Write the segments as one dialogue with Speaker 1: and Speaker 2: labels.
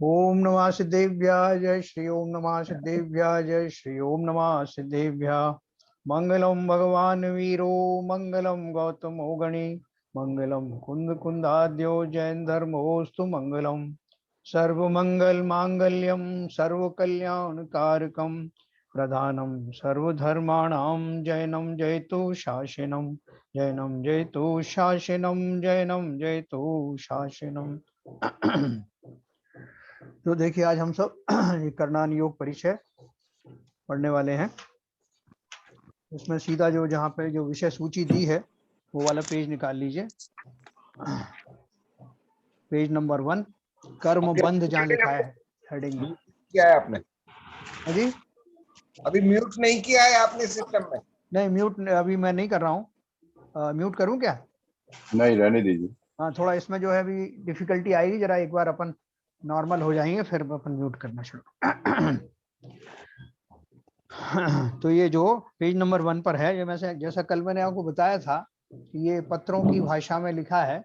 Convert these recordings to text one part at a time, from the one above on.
Speaker 1: ओम नमः सिद्धेभ्याय जय श्री ओम नमः सिद्धेभ्याय जय श्री ओम नमः सिद्धेभ्याय। मंगलम भगवान वीरो मंगलम गौतमो गणी मंगलम कुंद कुंदाद्यो जैन धर्मोस्तु मंगलम। सर्व मंगल मांगल्यम सर्व कल्याण कारकम प्रधानम सर्वधर्माणाम जैनम जयतु शासनम जैनम जयतु शासनम जैनम जयतु शासनम। तो देखिए आज हम सब ये करणान योग परिचय पढ़ने वाले हैं। इसमें सीधा जो जहाँ पे जो विषय सूची दी है वो वाला पेज निकाल लीजिए। पेज नंबर 1 कर्म बंध जहाँ लिखा है हेडिंग में।
Speaker 2: किया है आपने?
Speaker 1: जी
Speaker 2: अभी म्यूट नहीं किया है आपने सिस्टम में?
Speaker 1: नहीं, म्यूट अभी मैं नहीं कर रहा हूँ। म्यूट करूँ क्या?
Speaker 3: नहीं, रहने दीजिए।
Speaker 1: हाँ, थोड़ा इसमें जो है अभी डिफिकल्टी आएगी, जरा एक बार अपन नॉर्मल हो जाएंगे फिर अपन म्यूट करना शुरू। तो ये जो पेज नंबर 1 पर है, ये मैं से जैसा कल मैंने आपको बताया था कि ये पत्रों की भाषा में लिखा है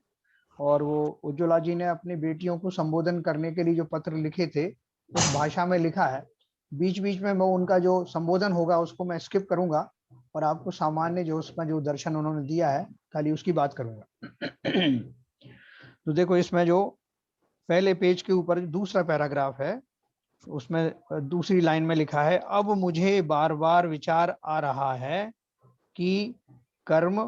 Speaker 1: और वो उज्ज्वला जी ने अपनी बेटियों को संबोधन करने के लिए जो पत्र लिखे थे उस भाषा में लिखा है। बीच बीच में मैं उनका जो संबोधन होगा उसको मैं स्किप करूंगा और आपको सामान्य जो उसमें जो दर्शन उन्होंने दिया है खाली उसकी बात करूंगा। तो देखो इसमें जो पहले पेज के ऊपर दूसरा पैराग्राफ है उसमें दूसरी लाइन में लिखा है, अब मुझे बार बार विचार आ रहा है कि कर्म,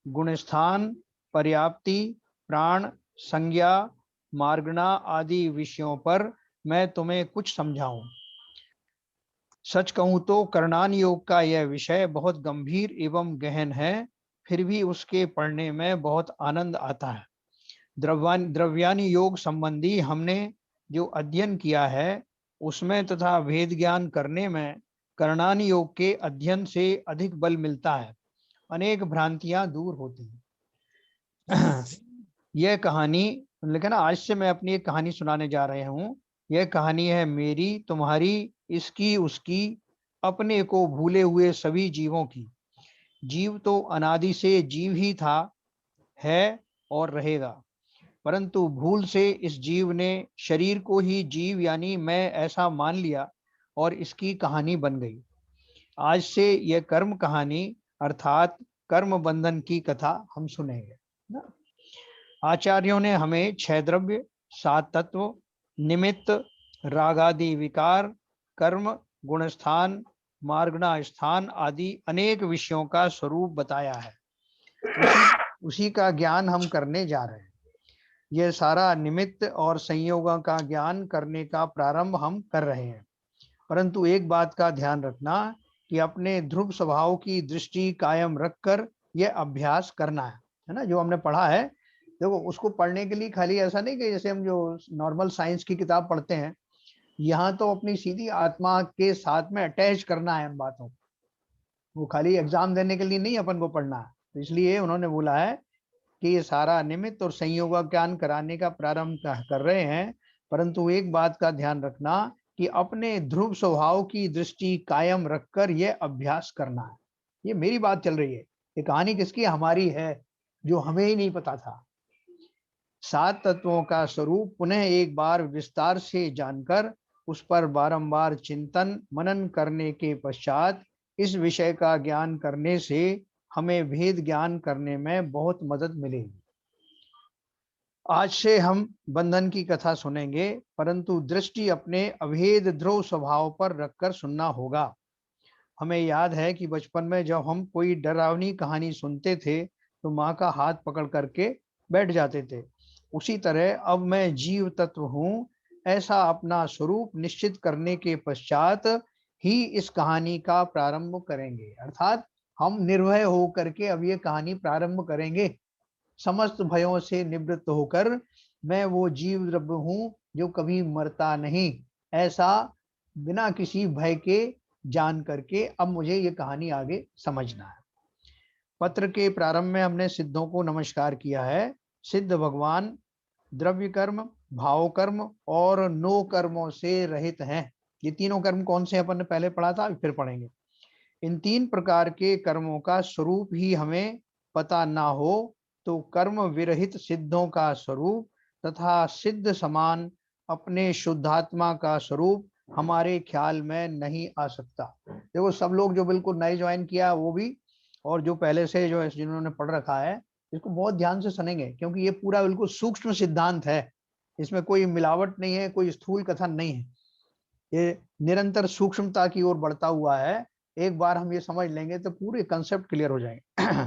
Speaker 1: गुणस्थान, पर्याप्ति, प्राण, संज्ञा, मार्गणा आदि विषयों पर मैं तुम्हें कुछ समझाऊं। सच कहूं तो करणान योग का यह विषय बहुत गंभीर एवं गहन है, फिर भी उसके पढ़ने में बहुत आनंद आता है। द्रव्यानि योग संबंधी हमने जो अध्ययन किया है उसमें तथा भेद ज्ञान करने में करणान योग के अध्ययन से अधिक बल मिलता है, अनेक भ्रांतियां दूर होती हैं। यह कहानी लेकिन आज से मैं अपनी एक कहानी सुनाने जा रहे हूँ। यह कहानी है मेरी, तुम्हारी, इसकी, उसकी, अपने को भूले हुए सभी जीवों की। जीव तो अनादि से जीव ही था, है और रहेगा, परंतु भूल से इस जीव ने शरीर को ही जीव यानी मैं ऐसा मान लिया और इसकी कहानी बन गई। आज से यह कर्म कहानी अर्थात कर्म बंधन की कथा हम सुनेंगे ना। आचार्यों ने हमें 6 द्रव्य, 7 तत्व, निमित्त, रागादि विकार, कर्म, गुणस्थान, मार्गणा स्थान आदि अनेक विषयों का स्वरूप बताया है। उसी का ज्ञान हम करने जा रहे हैं। यह सारा निमित्त और संयोगों का ज्ञान करने का प्रारंभ हम कर रहे हैं, परंतु एक बात का ध्यान रखना कि अपने ध्रुव स्वभाव की दृष्टि कायम रखकर यह अभ्यास करना है ना। जो हमने पढ़ा है देखो, उसको पढ़ने के लिए खाली ऐसा नहीं कि जैसे हम जो नॉर्मल साइंस की किताब पढ़ते हैं, यहाँ तो अपनी सीधी आत्मा के साथ में अटैच करना है उन बातों को। वो खाली एग्जाम देने के लिए नहीं अपन को पढ़ना है। तो इसलिए उन्होंने बोला है कि ये सारा निमित्त और संयोग का ज्ञान कराने का प्रारंभ कर रहे हैं, परंतु एक बात का ध्यान रखना कि अपने ध्रुव स्वभाव की दृष्टि कायम रखकर यह अभ्यास करना है। ये मेरी बात चल रही है, ये कहानी किसकी? हमारी है, जो हमें ही नहीं पता था। 7 तत्वों का स्वरूप पुनः एक बार विस्तार से जानकर उस पर बारंबार चिंतन मनन करने के पश्चात इस विषय का ज्ञान करने से हमें भेद ज्ञान करने में बहुत मदद मिलेगी। आज से हम बंधन की कथा सुनेंगे, परंतु दृष्टि अपने अभेद ध्रुव स्वभाव पर रखकर सुनना होगा। हमें याद है कि बचपन में जब हम कोई डरावनी कहानी सुनते थे तो माँ का हाथ पकड़ करके बैठ जाते थे। उसी तरह अब मैं जीव तत्व हूँ ऐसा अपना स्वरूप निश्चित करने के पश्चात ही इस कहानी का प्रारंभ करेंगे। अर्थात हम निर्भय हो करके अब ये कहानी प्रारंभ करेंगे, समस्त भयों से निवृत्त होकर। मैं वो जीव द्रव्य हूँ जो कभी मरता नहीं, ऐसा बिना किसी भय के जान करके अब मुझे ये कहानी आगे समझना है। पत्र के प्रारंभ में हमने सिद्धों को नमस्कार किया है। सिद्ध भगवान द्रव्य कर्म, भाव कर्म और नो कर्मों से रहित हैं। ये तीनों कर्म कौन से अपन ने पहले पढ़ा था, फिर पढ़ेंगे। इन 3 प्रकार के कर्मों का स्वरूप ही हमें पता ना हो तो कर्म विरहित सिद्धों का स्वरूप तथा सिद्ध समान अपने शुद्धात्मा का स्वरूप हमारे ख्याल में नहीं आ सकता। देखो सब लोग जो बिल्कुल नए ज्वाइन किया वो भी, और जो पहले से जो जिन्होंने पढ़ रखा है, इसको बहुत ध्यान से सुनेंगे, क्योंकि ये पूरा बिल्कुल सूक्ष्म सिद्धांत है। इसमें कोई मिलावट नहीं है, कोई स्थूल कथन नहीं है, ये निरंतर सूक्ष्मता की ओर बढ़ता हुआ है। एक बार हम ये समझ लेंगे तो पूरे कंसेप्ट क्लियर हो जाएंगे।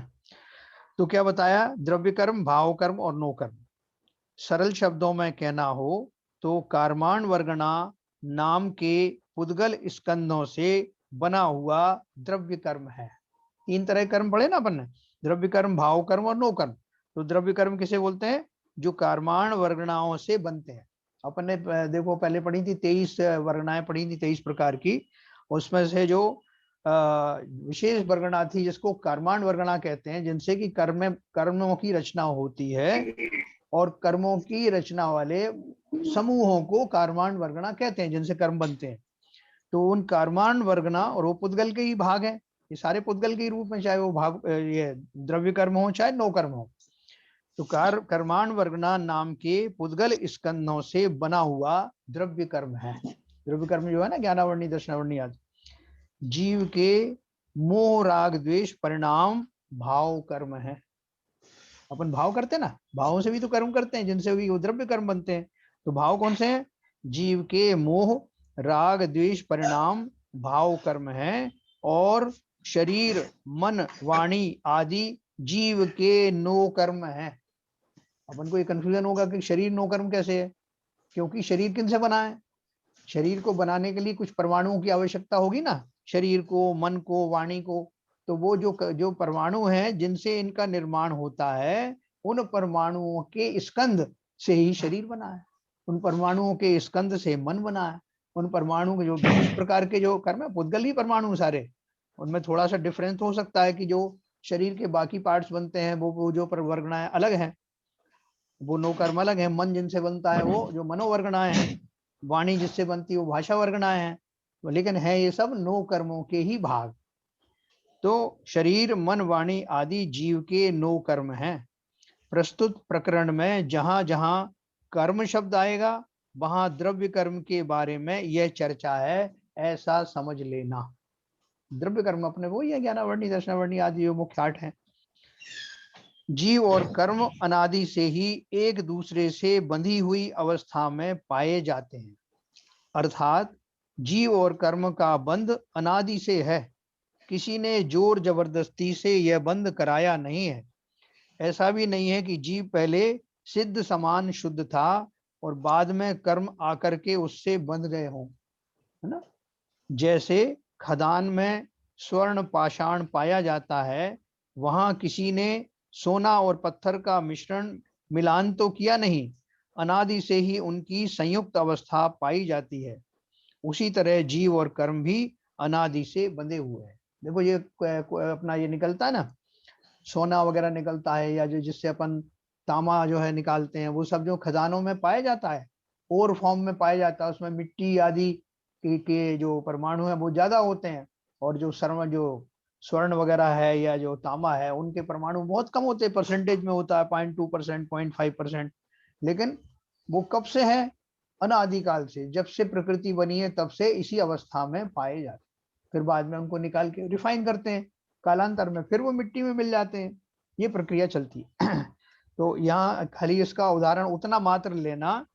Speaker 1: तो क्या बताया, द्रव्य कर्म, भाव कर्म और नो कर्म। सरल शब्दों में कहना हो तो कार्माण वर्गणा नाम के पुद्गल स्कंदों से बना हुआ द्रव्य कर्म है। तीन तरह के कर्म पढ़े ना अपन ने, द्रव्य कर्म, भाव कर्म और नो कर्म। तो द्रव्य कर्म किसे बोलते हैं, जो कार्माण वर्गणाओं से बनते हैं। अपन ने देखो पहले पढ़ी थी 23 वर्गणाएं पढ़ी थी, 23 प्रकार की। उसमें से जो विशेष वर्गणा थी जिसको कर्माण वर्गणा कहते हैं, जिनसे कि कर्मों की रचना होती है, और कर्मों की रचना वाले समूहों को कर्माण वर्गणा कहते हैं, जिनसे कर्म बनते हैं। तो उन कर्माण वर्गणा, और वो पुद्गल के ही भाग है, ये सारे पुद्गल के रूप में, चाहे वो भाग ये द्रव्य कर्म हो चाहे नो कर्म हो। तो कर्माण वर्गणा नाम के पुद्गल स्कंदों से बना हुआ द्रव्य कर्म है। द्रव्य कर्म जो है ना, ज्ञानावर्णी, दर्शनावर्णी आदि, जीव के मोह राग द्वेष परिणाम भाव कर्म है। अपन भाव करते हैं ना, भावों से भी तो कर्म करते हैं, जिनसे भी वो द्रव्य कर्म बनते हैं। तो भाव कौन से हैं, जीव के मोह राग द्वेष परिणाम भाव कर्म है। और शरीर मन वाणी आदि जीव के नो कर्म है। अपन को ये कंफ्यूजन होगा कि शरीर नो कर्म कैसे है, क्योंकि शरीर किन से बना है, शरीर को बनाने के लिए कुछ परमाणुओं की आवश्यकता होगी ना, शरीर को, मन को, वाणी को। तो वो जो परमाणु हैं जिनसे इनका निर्माण होता है, उन परमाणुओं के स्कंद से ही शरीर बना है, उन परमाणुओं के स्कंद से मन बना है। उन परमाणु के जो 20 प्रकार के जो कर्म है, पुद्गल ही परमाणु सारे, उनमें थोड़ा सा डिफरेंस हो सकता है कि जो शरीर के बाकी पार्ट्स बनते हैं वो जो वर्गणाएं अलग हैं, वो नो कर्म अलग है। मन जिनसे बनता है वो जो मनोवर्गणाएं हैं, वाणी जिससे बनती है वो भाषा वर्गणाएं हैं, लेकिन है ये सब नो कर्मों के ही भाग। तो शरीर मन वाणी आदि जीव के नो कर्म हैं। प्रस्तुत प्रकरण में जहां जहां कर्म शब्द आएगा वहां द्रव्य कर्म के बारे में यह चर्चा है, ऐसा समझ लेना। द्रव्य कर्म अपने वो ही है, ज्ञानावर्णी, दर्शनावर्णी आदि जो मुख्य 8 हैं। जीव और कर्म अनादि से ही एक दूसरे से बंधी हुई अवस्था में पाए जाते हैं, अर्थात जीव और कर्म का बंध अनादि से है, किसी ने जोर जबरदस्ती से यह बंध कराया नहीं है। ऐसा भी नहीं है कि जीव पहले सिद्ध समान शुद्ध था और बाद में कर्म आकर के उससे बंध गए हों, है ना। जैसे खदान में स्वर्ण पाषाण पाया जाता है, वहां किसी ने सोना और पत्थर का मिश्रण मिलान तो किया नहीं, अनादि से ही उनकी संयुक्त अवस्था पाई जाती है। उसी तरह जीव और कर्म भी अनादि से बंधे हुए हैं। देखो ये अपना ये निकलता है ना, सोना वगैरह निकलता है, या जो जिससे अपन तांबा जो है निकालते हैं, वो सब जो खजानों में पाया जाता है, और फॉर्म में पाया जाता है, उसमें मिट्टी आदि के जो परमाणु है वो ज्यादा होते हैं, और जो स्वर्ण वगैरह है या जो तांबा है, उनके परमाणु बहुत कम होते हैं, परसेंटेज में होता है 0.2%, 0.5%। लेकिन वो कब से है, अनादिकाल से, जब से प्रकृति बनी है तब से इसी अवस्था में पाए जाते हैं। फिर बाद में उनको निकाल के रिफाइन करते हैं, कालांतर में फिर वो मिट्टी में मिल जाते हैं, ये प्रक्रिया चलती है। तो यहाँ खाली इसका उदाहरण उतना मात्र लेना,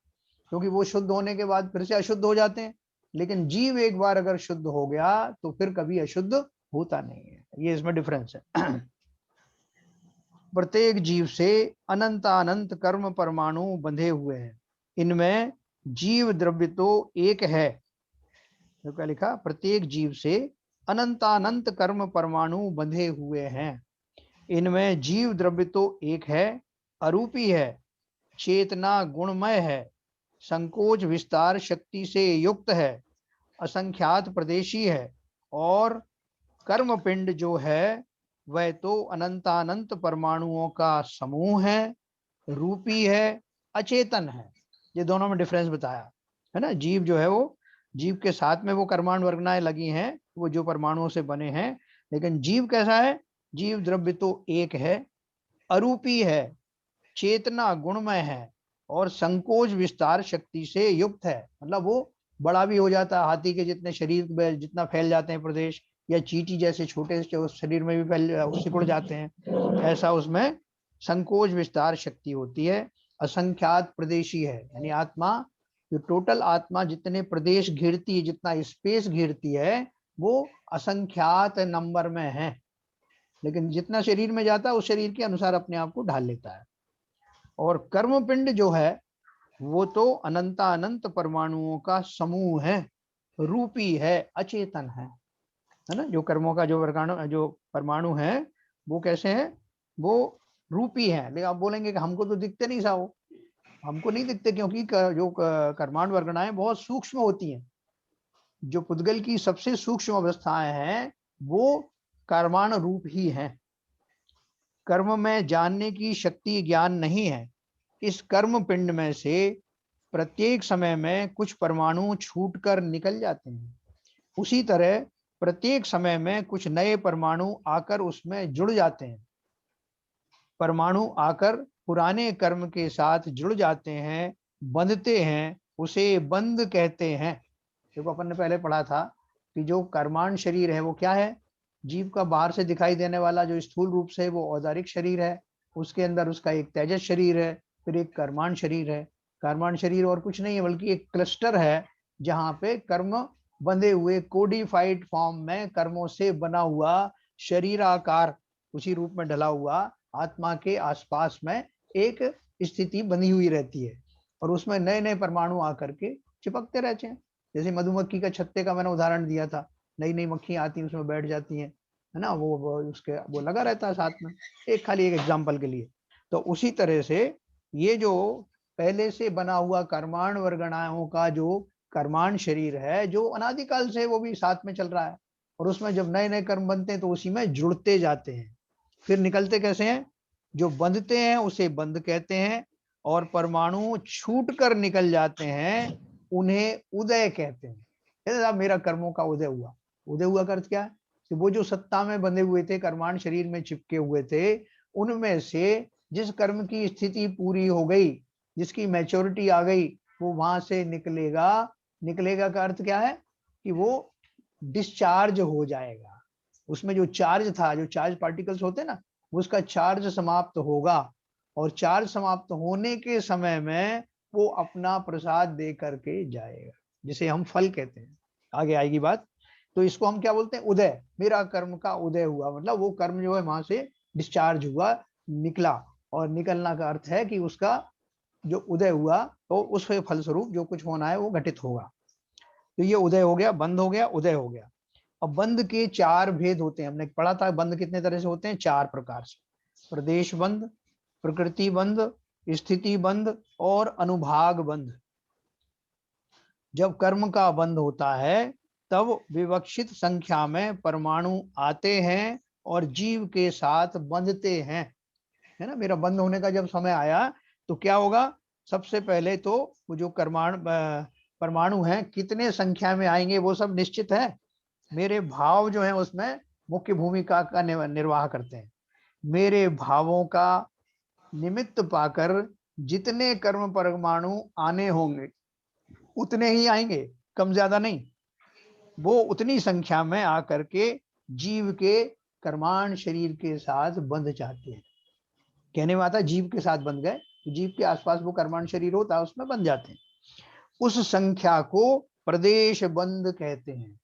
Speaker 1: क्योंकि वो शुद्ध होने के बाद फिर से अशुद्ध हो जाते हैं, लेकिन जीव एक बार अगर शुद्ध हो गया तो फिर कभी अशुद्ध होता नहीं है, ये इसमें डिफरेंस है। प्रत्येक जीव से अनंत कर्म परमाणु बंधे हुए हैं, इनमें जीव द्रव्य तो एक है। तो क्या लिखा, प्रत्येक जीव से अनंत कर्म परमाणु बंधे हुए हैं, इनमें जीव द्रव्य तो एक है, अरूपी है, चेतना गुणमय है, संकोच विस्तार शक्ति से युक्त है, असंख्यात प्रदेशी है, और कर्म पिंड जो है वह तो अनंत परमाणुओं का समूह है, रूपी है, अचेतन है। ये दोनों में डिफरेंस बताया है ना। जीव जो है वो, जीव के साथ में वो कर्माण वर्गनाएं लगी हैं, वो जो परमाणुओं से बने हैं, लेकिन जीव कैसा है, जीव द्रव्य तो एक है, अरूपी है, चेतना गुणमय है, और संकोच विस्तार शक्ति से युक्त है। मतलब वो बड़ा भी हो जाता है, हाथी के जितने शरीर में जितना फैल जाते हैं प्रदेश, या चींटी जैसे छोटे शरीर में भी फैल सिकुड़ जाते हैं, ऐसा उसमें संकोच विस्तार शक्ति होती है। असंख्यात प्रदेशी है, यानी आत्मा जो टोटल आत्मा जितने प्रदेश घेरती है, जितना स्पेस घेरती है, वो असंख्यात नंबर में है। लेकिन जितना शरीर में जाता है उस शरीर के अनुसार अपने आप को ढाल लेता है। और कर्म पिंड जो है वो तो अनंत परमाणुओं का समूह है, रूपी है, अचेतन है ना। जो कर्मों का जो परमाणु है वो कैसे है, वो रूपी है। लेकिन आप बोलेंगे कि हमको तो दिखते नहीं साहब, हमको नहीं दिखते क्योंकि जो कर्माणु वर्गणाएं बहुत सूक्ष्म होती हैं। जो पुद्गल की सबसे सूक्ष्म अवस्थाएं हैं वो कर्माण रूप ही है। कर्म में जानने की शक्ति ज्ञान नहीं है। इस कर्म पिंड में से प्रत्येक समय में कुछ परमाणु छूटकर निकल जाते हैं। उसी तरह प्रत्येक समय में कुछ नए परमाणु आकर उसमें जुड़ जाते हैं। परमाणु आकर पुराने कर्म के साथ जुड़ जाते हैं, बंधते हैं, उसे बंध कहते हैं। देखो अपन ने पहले पढ़ा था कि जो कर्माण शरीर है वो क्या है, जीव का बाहर से दिखाई देने वाला जो स्थूल रूप से वो औदारिक शरीर है, उसके अंदर उसका एक तेजस शरीर है, फिर एक कर्माण शरीर है। कर्माण शरीर और कुछ नहीं है बल्कि एक क्लस्टर है जहाँ पे कर्म बंधे हुए कोडिफाइड फॉर्म में कर्मों से बना हुआ शरीराकार उसी रूप में ढला हुआ आत्मा के आसपास में एक स्थिति बनी हुई रहती है। और उसमें नए नए परमाणु आकर के चिपकते रहते हैं। जैसे मधुमक्खी का छत्ते का मैंने उदाहरण दिया था, नई नई मक्खियां आती हैं उसमें बैठ जाती हैं, है ना, वो उसके वो लगा रहता है साथ में, एक खाली एक एग्जाम्पल के लिए। तो उसी तरह से ये जो पहले से बना हुआ कर्माण वर्गणाओं का जो कर्माण शरीर है, जो अनादिकाल से वो भी साथ में चल रहा है, और उसमें जब नए नए कर्म बनते हैं तो उसी में जुड़ते जाते हैं। फिर निकलते कैसे हैं, जो बंधते हैं उसे बंध कहते हैं, और परमाणु छूट कर निकल जाते हैं उन्हें उदय कहते हैं। साहब मेरा कर्मों का उदय हुआ। उदय हुआ का अर्थ क्या है कि वो जो सत्ता में बंधे हुए थे, कर्माण शरीर में चिपके हुए थे, उनमें से जिस कर्म की स्थिति पूरी हो गई, जिसकी मैच्योरिटी आ गई, वो वहां से निकलेगा। निकलेगा का अर्थ क्या है कि वो डिस्चार्ज हो जाएगा। उसमें जो चार्ज था, जो चार्ज पार्टिकल्स होते हैं ना, उसका चार्ज समाप्त होगा, और चार्ज समाप्त होने के समय में वो अपना प्रसाद दे करके जाएगा, जिसे हम फल कहते हैं। आगे आएगी बात। तो इसको हम क्या बोलते हैं, उदय। मेरा कर्म का उदय हुआ, मतलब वो कर्म जो है वहां से डिस्चार्ज हुआ, निकला। और निकलना का अर्थ है कि उसका जो उदय हुआ तो उस फलस्वरूप जो कुछ होना है वो घटित होगा। तो ये उदय हो गया, बंद हो गया, उदय हो गया। अब बंद के चार भेद होते हैं, हमने पढ़ा था बंद कितने तरह से होते हैं, चार प्रकार से। प्रदेश बंद, प्रकृति बंद, स्थिति बंद और अनुभाग बंद। जब कर्म का बंद होता है तब विवक्षित संख्या में परमाणु आते हैं और जीव के साथ बंधते हैं, है ना। मेरा बंद होने का जब समय आया तो क्या होगा, सबसे पहले तो वो जो परमाणु हैं कितने संख्या में आएंगे वो सब निश्चित है। मेरे भाव जो है उसमें मुख्य भूमिका का निर्वाह करते हैं। मेरे भावों का निमित्त पाकर जितने कर्म परमाणु आने होंगे उतने ही आएंगे, कम ज्यादा नहीं। वो उतनी संख्या में आकर के जीव के कर्माण शरीर के साथ बंध जाते हैं। कहने में आता जीव के साथ बंध गए, तो जीव के आसपास वो कर्माण शरीर होता है उसमें बंध जाते हैं। उस संख्या को प्रदेश बंद कहते हैं।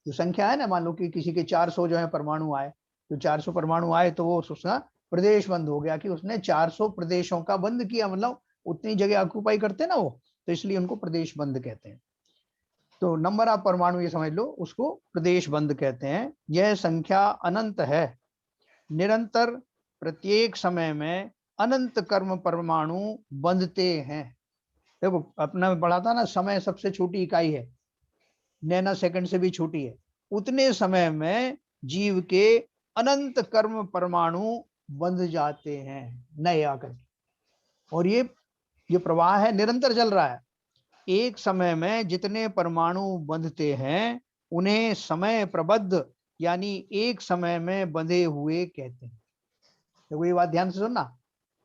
Speaker 1: जो संख्या है ना, मान लो कि किसी के 400 जो है परमाणु आए, तो 400 परमाणु आए तो वो उसका प्रदेश बंद हो गया कि उसने 400 प्रदेशों का बंद किया, मतलब उतनी जगह ऑक्यूपाई करते ना वो, तो इसलिए उनको प्रदेश बंद कहते हैं। तो नंबर ऑफ परमाणु ये समझ लो, उसको प्रदेश बंद कहते हैं। यह संख्या अनंत है, निरंतर प्रत्येक समय में अनंत कर्म परमाणु बंधते हैं। देखो अपना पढ़ा था ना, समय सबसे छोटी इकाई है, नैना सेकंड से भी छोटी है। उतने समय में जीव के अनंत कर्म परमाणु बंध जाते हैं नए आकर। और ये प्रवाह है, निरंतर चल रहा है। एक समय में जितने परमाणु बंधते हैं उन्हें समय प्रबद्ध यानी एक समय में बंधे हुए कहते हैं। तो ये बात ध्यान से सुनना,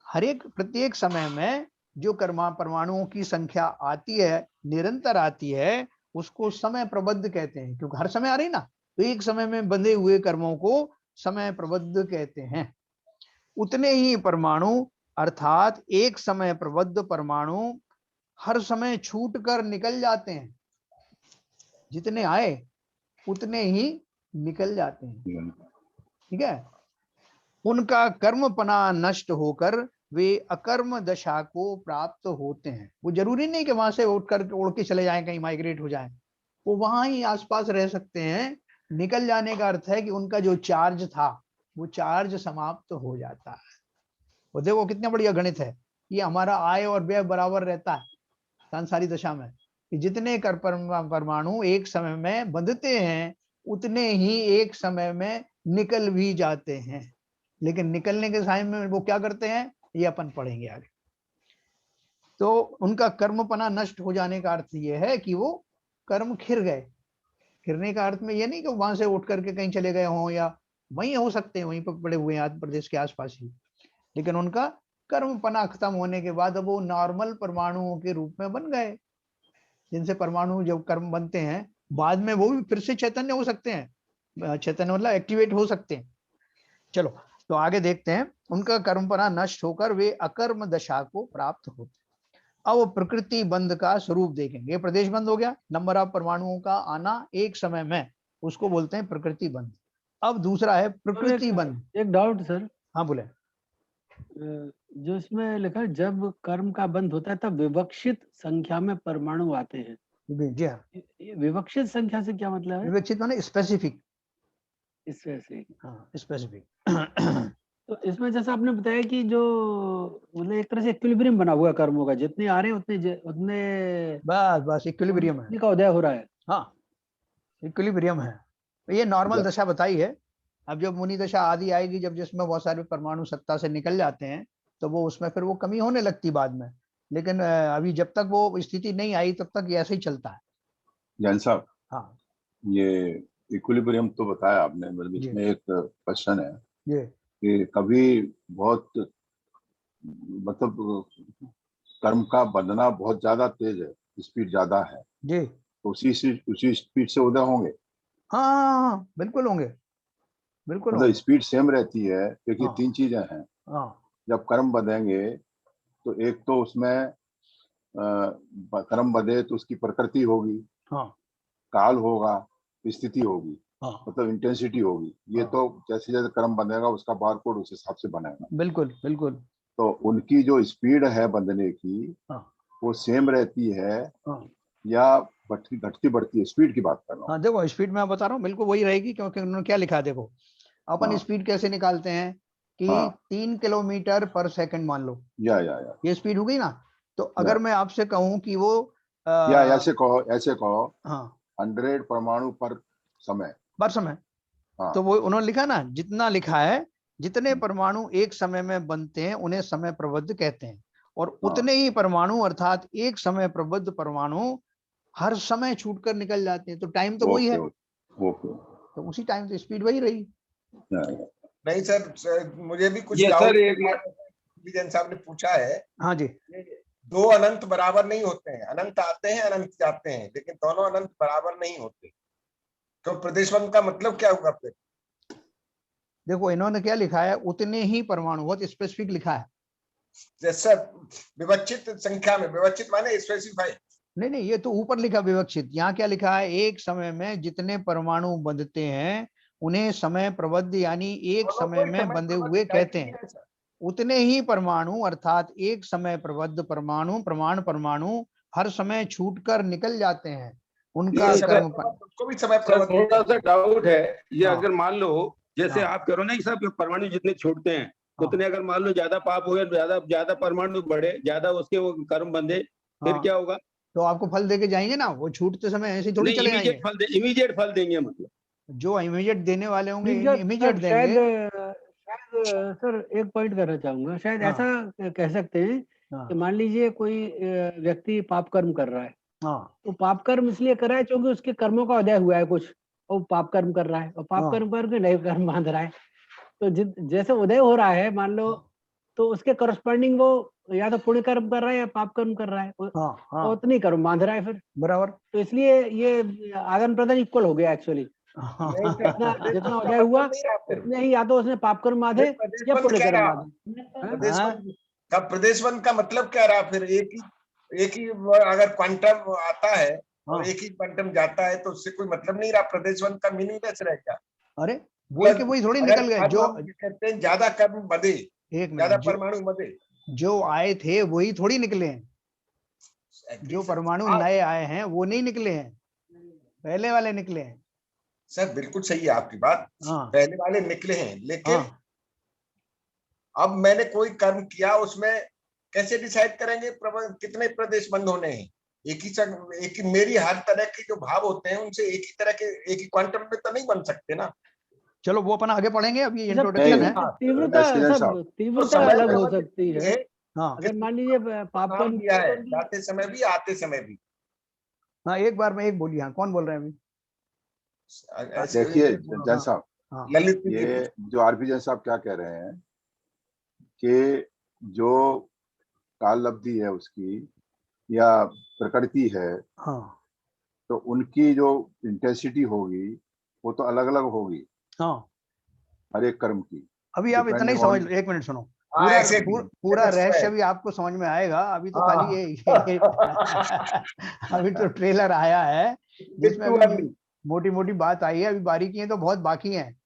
Speaker 1: हर एक प्रत्येक समय में जो परमाणुओं की संख्या आती है, निरंतर आती है, उसको समय प्रबद्ध कहते हैं, क्योंकि हर समय आ रही ना, तो एक समय में बंधे हुए कर्मों को समय प्रबद्ध कहते हैं। उतने ही परमाणु अर्थात एक समय प्रबद्ध परमाणु हर समय छूट कर निकल जाते हैं। जितने आए उतने ही निकल जाते हैं, ठीक है। उनका कर्मपना नष्ट होकर वे अकर्म दशा को प्राप्त होते हैं। वो जरूरी नहीं कि वहां से उड़ के चले जाएं, कहीं माइग्रेट हो जाएं, वो वहां ही आसपास रह सकते हैं। निकल जाने का अर्थ है कि उनका जो चार्ज था वो चार्ज समाप्त हो जाता है। वो देखो कितना बढ़िया गणित है, ये हमारा आय और व्यय बराबर रहता है सांसारी दशा में, कि जितने परमाणु एक समय में बंधते हैं उतने ही एक समय में निकल भी जाते हैं। लेकिन निकलने के समय में वो क्या करते हैं, ये अपन पढ़ेंगे आगे। तो उनका कर्मपना नष्ट हो जाने का अर्थ ये है कि वो कर्म खिर गए। खिरने का अर्थ में ये नहीं कि वहां से उठ करके कहीं चले गए हों, या वहीं हो सकते हैं, वहीं पर पड़े हुए हैं आंध्र प्रदेश के आसपास ही, लेकिन उनका कर्मपना खत्म होने के बाद अब वो नॉर्मल परमाणुओं के रूप में बन गए। जिनसे परमाणु जब कर्म बनते हैं बाद में वो भी फिर से चैतन्य हो सकते हैं, चैतन्य मतलब एक्टिवेट हो सकते हैं। चलो तो आगे देखते हैं। उनका कर्मपना नष्ट होकर वे अकर्म दशा को प्राप्त होते हैं। अब प्रकृति बंध का स्वरूप देखेंगे। प्रदेश बंद हो गया, नंबर ऑफ परमाणुओं का आना एक समय में, उसको बोलते हैं प्रकृति बंध। अब दूसरा है प्रकृति बंध।
Speaker 4: एक डाउट सर।
Speaker 1: हाँ बोले।
Speaker 4: जो इसमें लिखा है जब कर्म का बंध होता है तब विवक्षित संख्या में परमाणु आते हैं।
Speaker 1: जी हाँ,
Speaker 4: ये विवक्षित संख्या से क्या मतलब है?
Speaker 1: विवक्षित माने स्पेसिफिक।
Speaker 4: स्पेसिफिक।
Speaker 1: स्पेसिफिक।
Speaker 4: तो इसमें जैसा आपने बताया कि जो मतलब एक तरह से इक्विलिब्रियम बना हुआ है कर्मों का, जितने आ रहे हैं उतने
Speaker 1: बस इक्विलिब्रियम है।
Speaker 4: उतने का उदय हो रहा है।
Speaker 1: हाँ इक्विलिब्रियम है। तो ये नॉर्मल दशा बताई है। अब जब मुनि दशा आदि आएगी, जब जिसमें बहुत सारे परमाणु सत्ता से निकल जाते हैं, तो वो उसमें फिर वो कमी होने लगती बाद में। लेकिन अभी जब तक वो स्थिति नहीं आई तब तक ये ऐसे ही चलता है।
Speaker 3: जैन साहब,
Speaker 1: हाँ
Speaker 3: ये इक्विलिब्रियम तो बताया आपने, मतलब
Speaker 1: जी
Speaker 3: इसमें एक क्वेश्चन है
Speaker 1: जी
Speaker 3: कि कभी बहुत मतलब कर्म का बंधना बहुत ज्यादा तेज है, स्पीड ज्यादा है,
Speaker 1: जी।
Speaker 3: तो उसी स्पीड से उदय होंगे।
Speaker 1: हाँ हाँ हाँ, बिल्कुल होंगे, बिल्कुल
Speaker 3: मतलब
Speaker 1: होंगे।
Speaker 3: स्पीड सेम रहती है, क्योंकि
Speaker 1: हाँ
Speaker 3: तीन चीजें हैं।
Speaker 1: हाँ
Speaker 3: जब कर्म बंधेंगे तो एक तो उसमें कर्म बंधे तो उसकी प्रकृति होगी,
Speaker 1: हाँ
Speaker 3: काल होगा, स्थिति होगी,
Speaker 1: हाँ
Speaker 3: मतलब इंटेंसिटी होगी। ये
Speaker 1: हाँ,
Speaker 3: तो जैसे जैसे कर्म बनेगा उसका बारकोड उस हिसाब से बनेगा।
Speaker 1: बिल्कुल बिल्कुल।
Speaker 3: तो उनकी जो स्पीड है बंधने की
Speaker 1: हाँ
Speaker 3: वो सेम रहती है
Speaker 1: हाँ
Speaker 3: या बढ़ती घटती बढ़ती है? स्पीड की बात कर रहा हूँ।
Speaker 1: हाँ, देखो स्पीड मैं बता रहा हूँ, बिल्कुल वही रहेगी, क्योंकि उन्होंने क्या लिखा है देखो। अपन
Speaker 3: हाँ
Speaker 1: स्पीड कैसे निकालते हैं कि
Speaker 3: हाँ
Speaker 1: 3 किलोमीटर पर सेकंड मान लो,
Speaker 3: या
Speaker 1: ये स्पीड हो गई ना। तो
Speaker 3: या
Speaker 1: अगर मैं आपसे कहूं कि वो
Speaker 3: या ऐसे कहो
Speaker 1: हाँ
Speaker 3: 100 परमाणु पर समय।
Speaker 1: पर समय, तो
Speaker 3: हाँ
Speaker 1: वो उन्होंने लिखा ना, जितना लिखा है, जितने परमाणु एक समय में बनते हैं उन्हें समय प्रबद्ध कहते हैं, और
Speaker 3: हाँ
Speaker 1: उतने ही परमाणु अर्थात एक समय प्रबद्ध परमाणु हर समय छूटकर निकल जाते हैं। तो टाइम तो वही
Speaker 3: ओके
Speaker 1: है,
Speaker 3: ओके।
Speaker 1: तो उसी टाइम तो स्पीड वही रही।
Speaker 2: नहीं सर, मुझे भी कुछ
Speaker 5: ये
Speaker 2: डाउट
Speaker 5: सर एक
Speaker 2: जैन साहब ने पूछा है।
Speaker 1: हाँ जी।
Speaker 2: दो अनंत बराबर नहीं होते हैं, अनंत आते हैं अनंत जाते हैं, लेकिन दोनों अनंत बराबर नहीं होते। तो प्रदेशबंध का मतलब क्या हुआ फिर?
Speaker 1: देखो इन्होंने क्या लिखा है, उतने ही परमाणु, बहुत स्पेसिफिक लिखा है।
Speaker 2: जैसे विवक्षित संख्या में, विवक्षित माने स्पेसिफाई।
Speaker 1: नहीं नहीं, ये तो ऊपर लिखा विवक्षित, यहाँ क्या लिखा है, एक समय में जितने परमाणु बंधते हैं उन्हें समय प्रबद्ध यानी एक समय में बंधे हुए कहते हैं। उतने ही परमाणु अर्थात एक समय प्रबद्ध परमाणु प्रमाण परमाणु हर समय छूटकर निकल जाते हैं। उनका कर्म
Speaker 2: उसको भी समय
Speaker 5: सर
Speaker 2: प्रबंध
Speaker 5: थोड़ा सा डाउट है। ये
Speaker 1: हाँ
Speaker 5: अगर मान लो जैसे
Speaker 1: हाँ
Speaker 5: आप करो ना कि सब परमाणु जितने छूटते हैं
Speaker 1: हाँ
Speaker 5: उतने, अगर मान लो ज्यादा पाप हो गया, ज्यादा ज्यादा परमाणु बढ़े, ज्यादा उसके वो कर्म बंधे, फिर
Speaker 1: हाँ,
Speaker 5: क्या होगा?
Speaker 1: तो आपको फल दे के जाएंगे ना, वो छूटते समय ऐसे ही थोड़ी
Speaker 5: नहीं,
Speaker 1: चले जाएंगे।
Speaker 5: इमीडिएट फल देंगे मतलब।
Speaker 1: जो इमीडिएट देने वाले होंगे इमीडिएट
Speaker 4: सर
Speaker 1: देंगे।
Speaker 4: शायद सर एक पॉइंट करना चाहूंगा, शायद
Speaker 1: हाँ
Speaker 4: ऐसा कह सकते हैं कि
Speaker 1: हाँ
Speaker 4: मान लीजिए कोई व्यक्ति पाप कर्म कर रहा है,
Speaker 1: हाँ
Speaker 4: तो पाप कर्म इसलिए कर रहा है क्योंकि उसके कर्मों का उदय हुआ है कुछ, और पाप कर्म कर रहा है, और पाप
Speaker 1: हाँ
Speaker 4: कर्म करके नए कर्म बांध रहा है। तो जैसे उदय हो रहा है मान लो, तो उसके करस्पॉन्डिंग वो या तो पुण्य कर्म कर रहा है या पाप कर्म कर रहा है,
Speaker 1: हाँ हाँ
Speaker 4: उतनी कर्म बांध रहा है फिर।
Speaker 1: बराबर।
Speaker 4: तो इसलिए ये आदान प्रदान इक्वल हो गया एक्चुअली।
Speaker 2: नहीं सर,
Speaker 4: जितना
Speaker 2: प्रदेश
Speaker 4: जितना
Speaker 2: बंद का
Speaker 4: उदय हुआ
Speaker 2: मतलब नहीं रहा फिर।
Speaker 4: उतने ही या तो उसने पाप कर्म बांधे
Speaker 2: प्रदेश
Speaker 4: या
Speaker 2: बंद
Speaker 4: पुण्य
Speaker 2: क्या
Speaker 4: कर्म
Speaker 2: रहा?
Speaker 4: बांधे। हाँ?
Speaker 2: प्रदेश
Speaker 1: हाँ।
Speaker 2: बंद प्रदेश बंद का मतलब क्या रहा फिर? एक ही अगर क्वांटम आता है और
Speaker 1: हाँ।
Speaker 2: एक ही क्वांटम जाता है तो उससे कोई मतलब नहीं रहा। प्रदेश बंद का मीनिंगलेस रह गया।
Speaker 1: अरे बोल के वही थोड़ी निकल गए जो
Speaker 2: कहते हैं ज्यादा कर्म बदे,
Speaker 1: एक
Speaker 2: ज्यादा
Speaker 1: मिनट
Speaker 2: परमाणु बदे।
Speaker 1: जो आए थे वही थोड़ी निकले हैं। जो परमाणु नए आए हैं वो नहीं निकले हैं, पहले वाले निकले हैं।
Speaker 2: सर बिल्कुल सही है आपकी बात,
Speaker 1: हाँ
Speaker 2: पहले वाले निकले हैं, लेकिन
Speaker 1: हाँ
Speaker 2: अब मैंने कोई कर्म किया, उसमें कैसे डिसाइड करेंगे कितने प्रदेश बंद होने हैं? एक ही मेरी हर तरह के जो भाव होते हैं उनसे एक ही तरह के एक ही क्वांटम में तो नहीं बन सकते ना।
Speaker 1: चलो वो अपन आगे पढ़ेंगे, अब ये
Speaker 4: सब
Speaker 1: इंट्रोडक्शन है।
Speaker 4: तीव्रता
Speaker 3: एक्सीलेंट
Speaker 4: सब
Speaker 3: साहब।
Speaker 4: तीव्रता
Speaker 2: समय
Speaker 4: अलग
Speaker 2: पे
Speaker 4: हो
Speaker 2: बस
Speaker 4: सकती है।
Speaker 1: हाँ
Speaker 4: अगर मान लीजिए पाप
Speaker 2: नाम
Speaker 4: कर्म
Speaker 2: दिया है, जाते समय भी आते समय भी।
Speaker 1: हाँ एक बार में एक बोलिए। हाँ कौन बोल रहे हैं अभी?
Speaker 3: देखिए जैन साहब,
Speaker 1: हाँ
Speaker 2: ललित
Speaker 3: ये जो आरपी जैन साहब क्या कह रहे हैं कि जो काल लब्धि है उसकी या प्रकृति है,
Speaker 1: हाँ
Speaker 3: तो उनकी जो इंटेंसिटी होगी वो तो अलग अलग होगी
Speaker 1: हाँ।
Speaker 3: हर एक कर्म की।
Speaker 1: अभी आप इतना ही
Speaker 3: डिपेंडिंग
Speaker 1: समझ
Speaker 3: ऑन
Speaker 1: लो, एक मिनट सुनो।
Speaker 2: हाँ,
Speaker 1: पूरा
Speaker 2: ऐसे
Speaker 1: पूरा रहस्य भी आपको समझ में आएगा। अभी तो खाली ये अभी तो ट्रेलर आया है जिसमें अभी मोटी मोटी बात आई है, अभी बारीकियां तो बहुत बाकी हैं।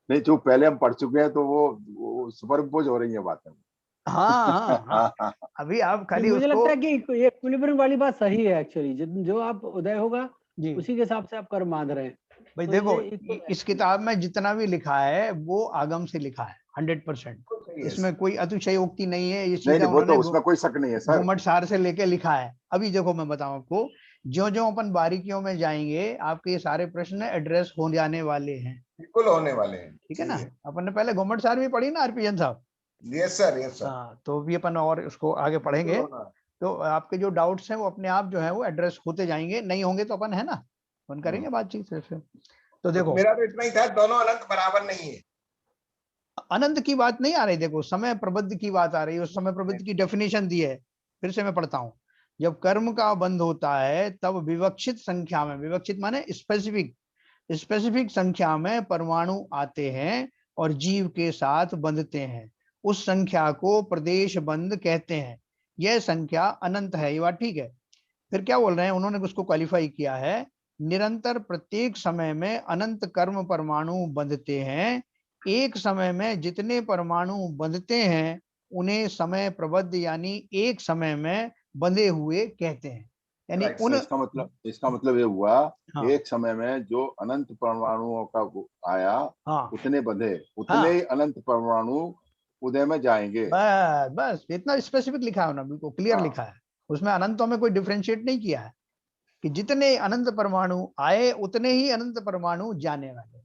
Speaker 3: नहीं, जो पहले हम पढ़ चुके हैं तो वो सुपरइम्पोज हो रही है बातें।
Speaker 1: हाँ हाँ हाँ। अभी आप खाली
Speaker 4: मुझे
Speaker 1: उसको
Speaker 4: लगता है कि ये इक्विलिब्रियम वाली बात सही है एक्चुअली। जो आप उदय होगा
Speaker 1: जी
Speaker 4: उसी के हिसाब से आप कर्म बांध रहे हैं।
Speaker 1: भाई
Speaker 4: तो
Speaker 1: देखो,
Speaker 4: ये equal है।
Speaker 1: इस किताब में जितना भी लिखा है वो आगम से लिखा है 100%। इसमें कोई अतिशयोक्ति नहीं है, ये
Speaker 3: नहीं
Speaker 1: सीधा
Speaker 3: नहीं, वो तो
Speaker 1: उन्होंने
Speaker 3: उसमें कोई शक नहीं है सर।
Speaker 1: घुमट सार से लेके लिखा है। अभी देखो मैं बताऊं आपको, जो जो अपन बारीकियों में जाएंगे आपके ये सारे प्रश्न एड्रेस हो जाने वाले हैं।
Speaker 2: बिल्कुल होने वाले हैं।
Speaker 1: ठीक है ना? अपन ने पहले घुमट सार भी पढ़ी ना आरपीएन साहब।
Speaker 2: Yes sir, yes sir.
Speaker 1: हाँ तो भी अपन और उसको आगे पढ़ेंगे, तो आपके जो डाउट्स हैं वो अपने आप जो है वो एड्रेस होते जाएंगे। नहीं होंगे तो अपन है ना, अपन करेंगे बातचीत से। तो देखो
Speaker 2: मेरा तो इतना ही था, दोनों अनंत बराबर नहीं है।
Speaker 1: अनंत की बात नहीं आ रही, देखो समय प्रबंध की बात आ रही है। उस समय प्रबंध की डेफिनेशन दी है, फिर से मैं पढ़ता हूं। जब कर्म का बंध होता है तब विवक्षित संख्या में, विवक्षित माने स्पेसिफिक संख्या में परमाणु आते हैं और जीव के साथ बंधते हैं। उस संख्या को प्रदेश बंध कहते हैं। यह संख्या अनंत है। ये बात ठीक है। फिर क्या बोल रहे हैं उन्होंने, उसको क्वालिफाई किया है। निरंतर प्रत्येक समय में अनंत कर्म परमाणु बंधते हैं। एक समय में जितने परमाणु बंधते हैं उन्हें समय प्रबद्ध यानी एक समय में बंधे हुए कहते हैं। यानी उन
Speaker 3: इसका मतलब ये हुआ,
Speaker 1: हाँ
Speaker 3: एक समय में जो अनंत परमाणुओं का आया,
Speaker 1: हाँ
Speaker 3: उतने बंधे, उतने
Speaker 1: हाँ
Speaker 3: ही अनंत परमाणु उदय में जाएंगे।
Speaker 1: बस बस इतना स्पेसिफिक लिखा है उन्होंने, बिल्कुल क्लियर लिखा है। उसमें अनंतों में कोई डिफरेंशिएट नहीं किया है कि जितने अनंत परमाणु आए उतने ही अनंत परमाणु जाने वाले।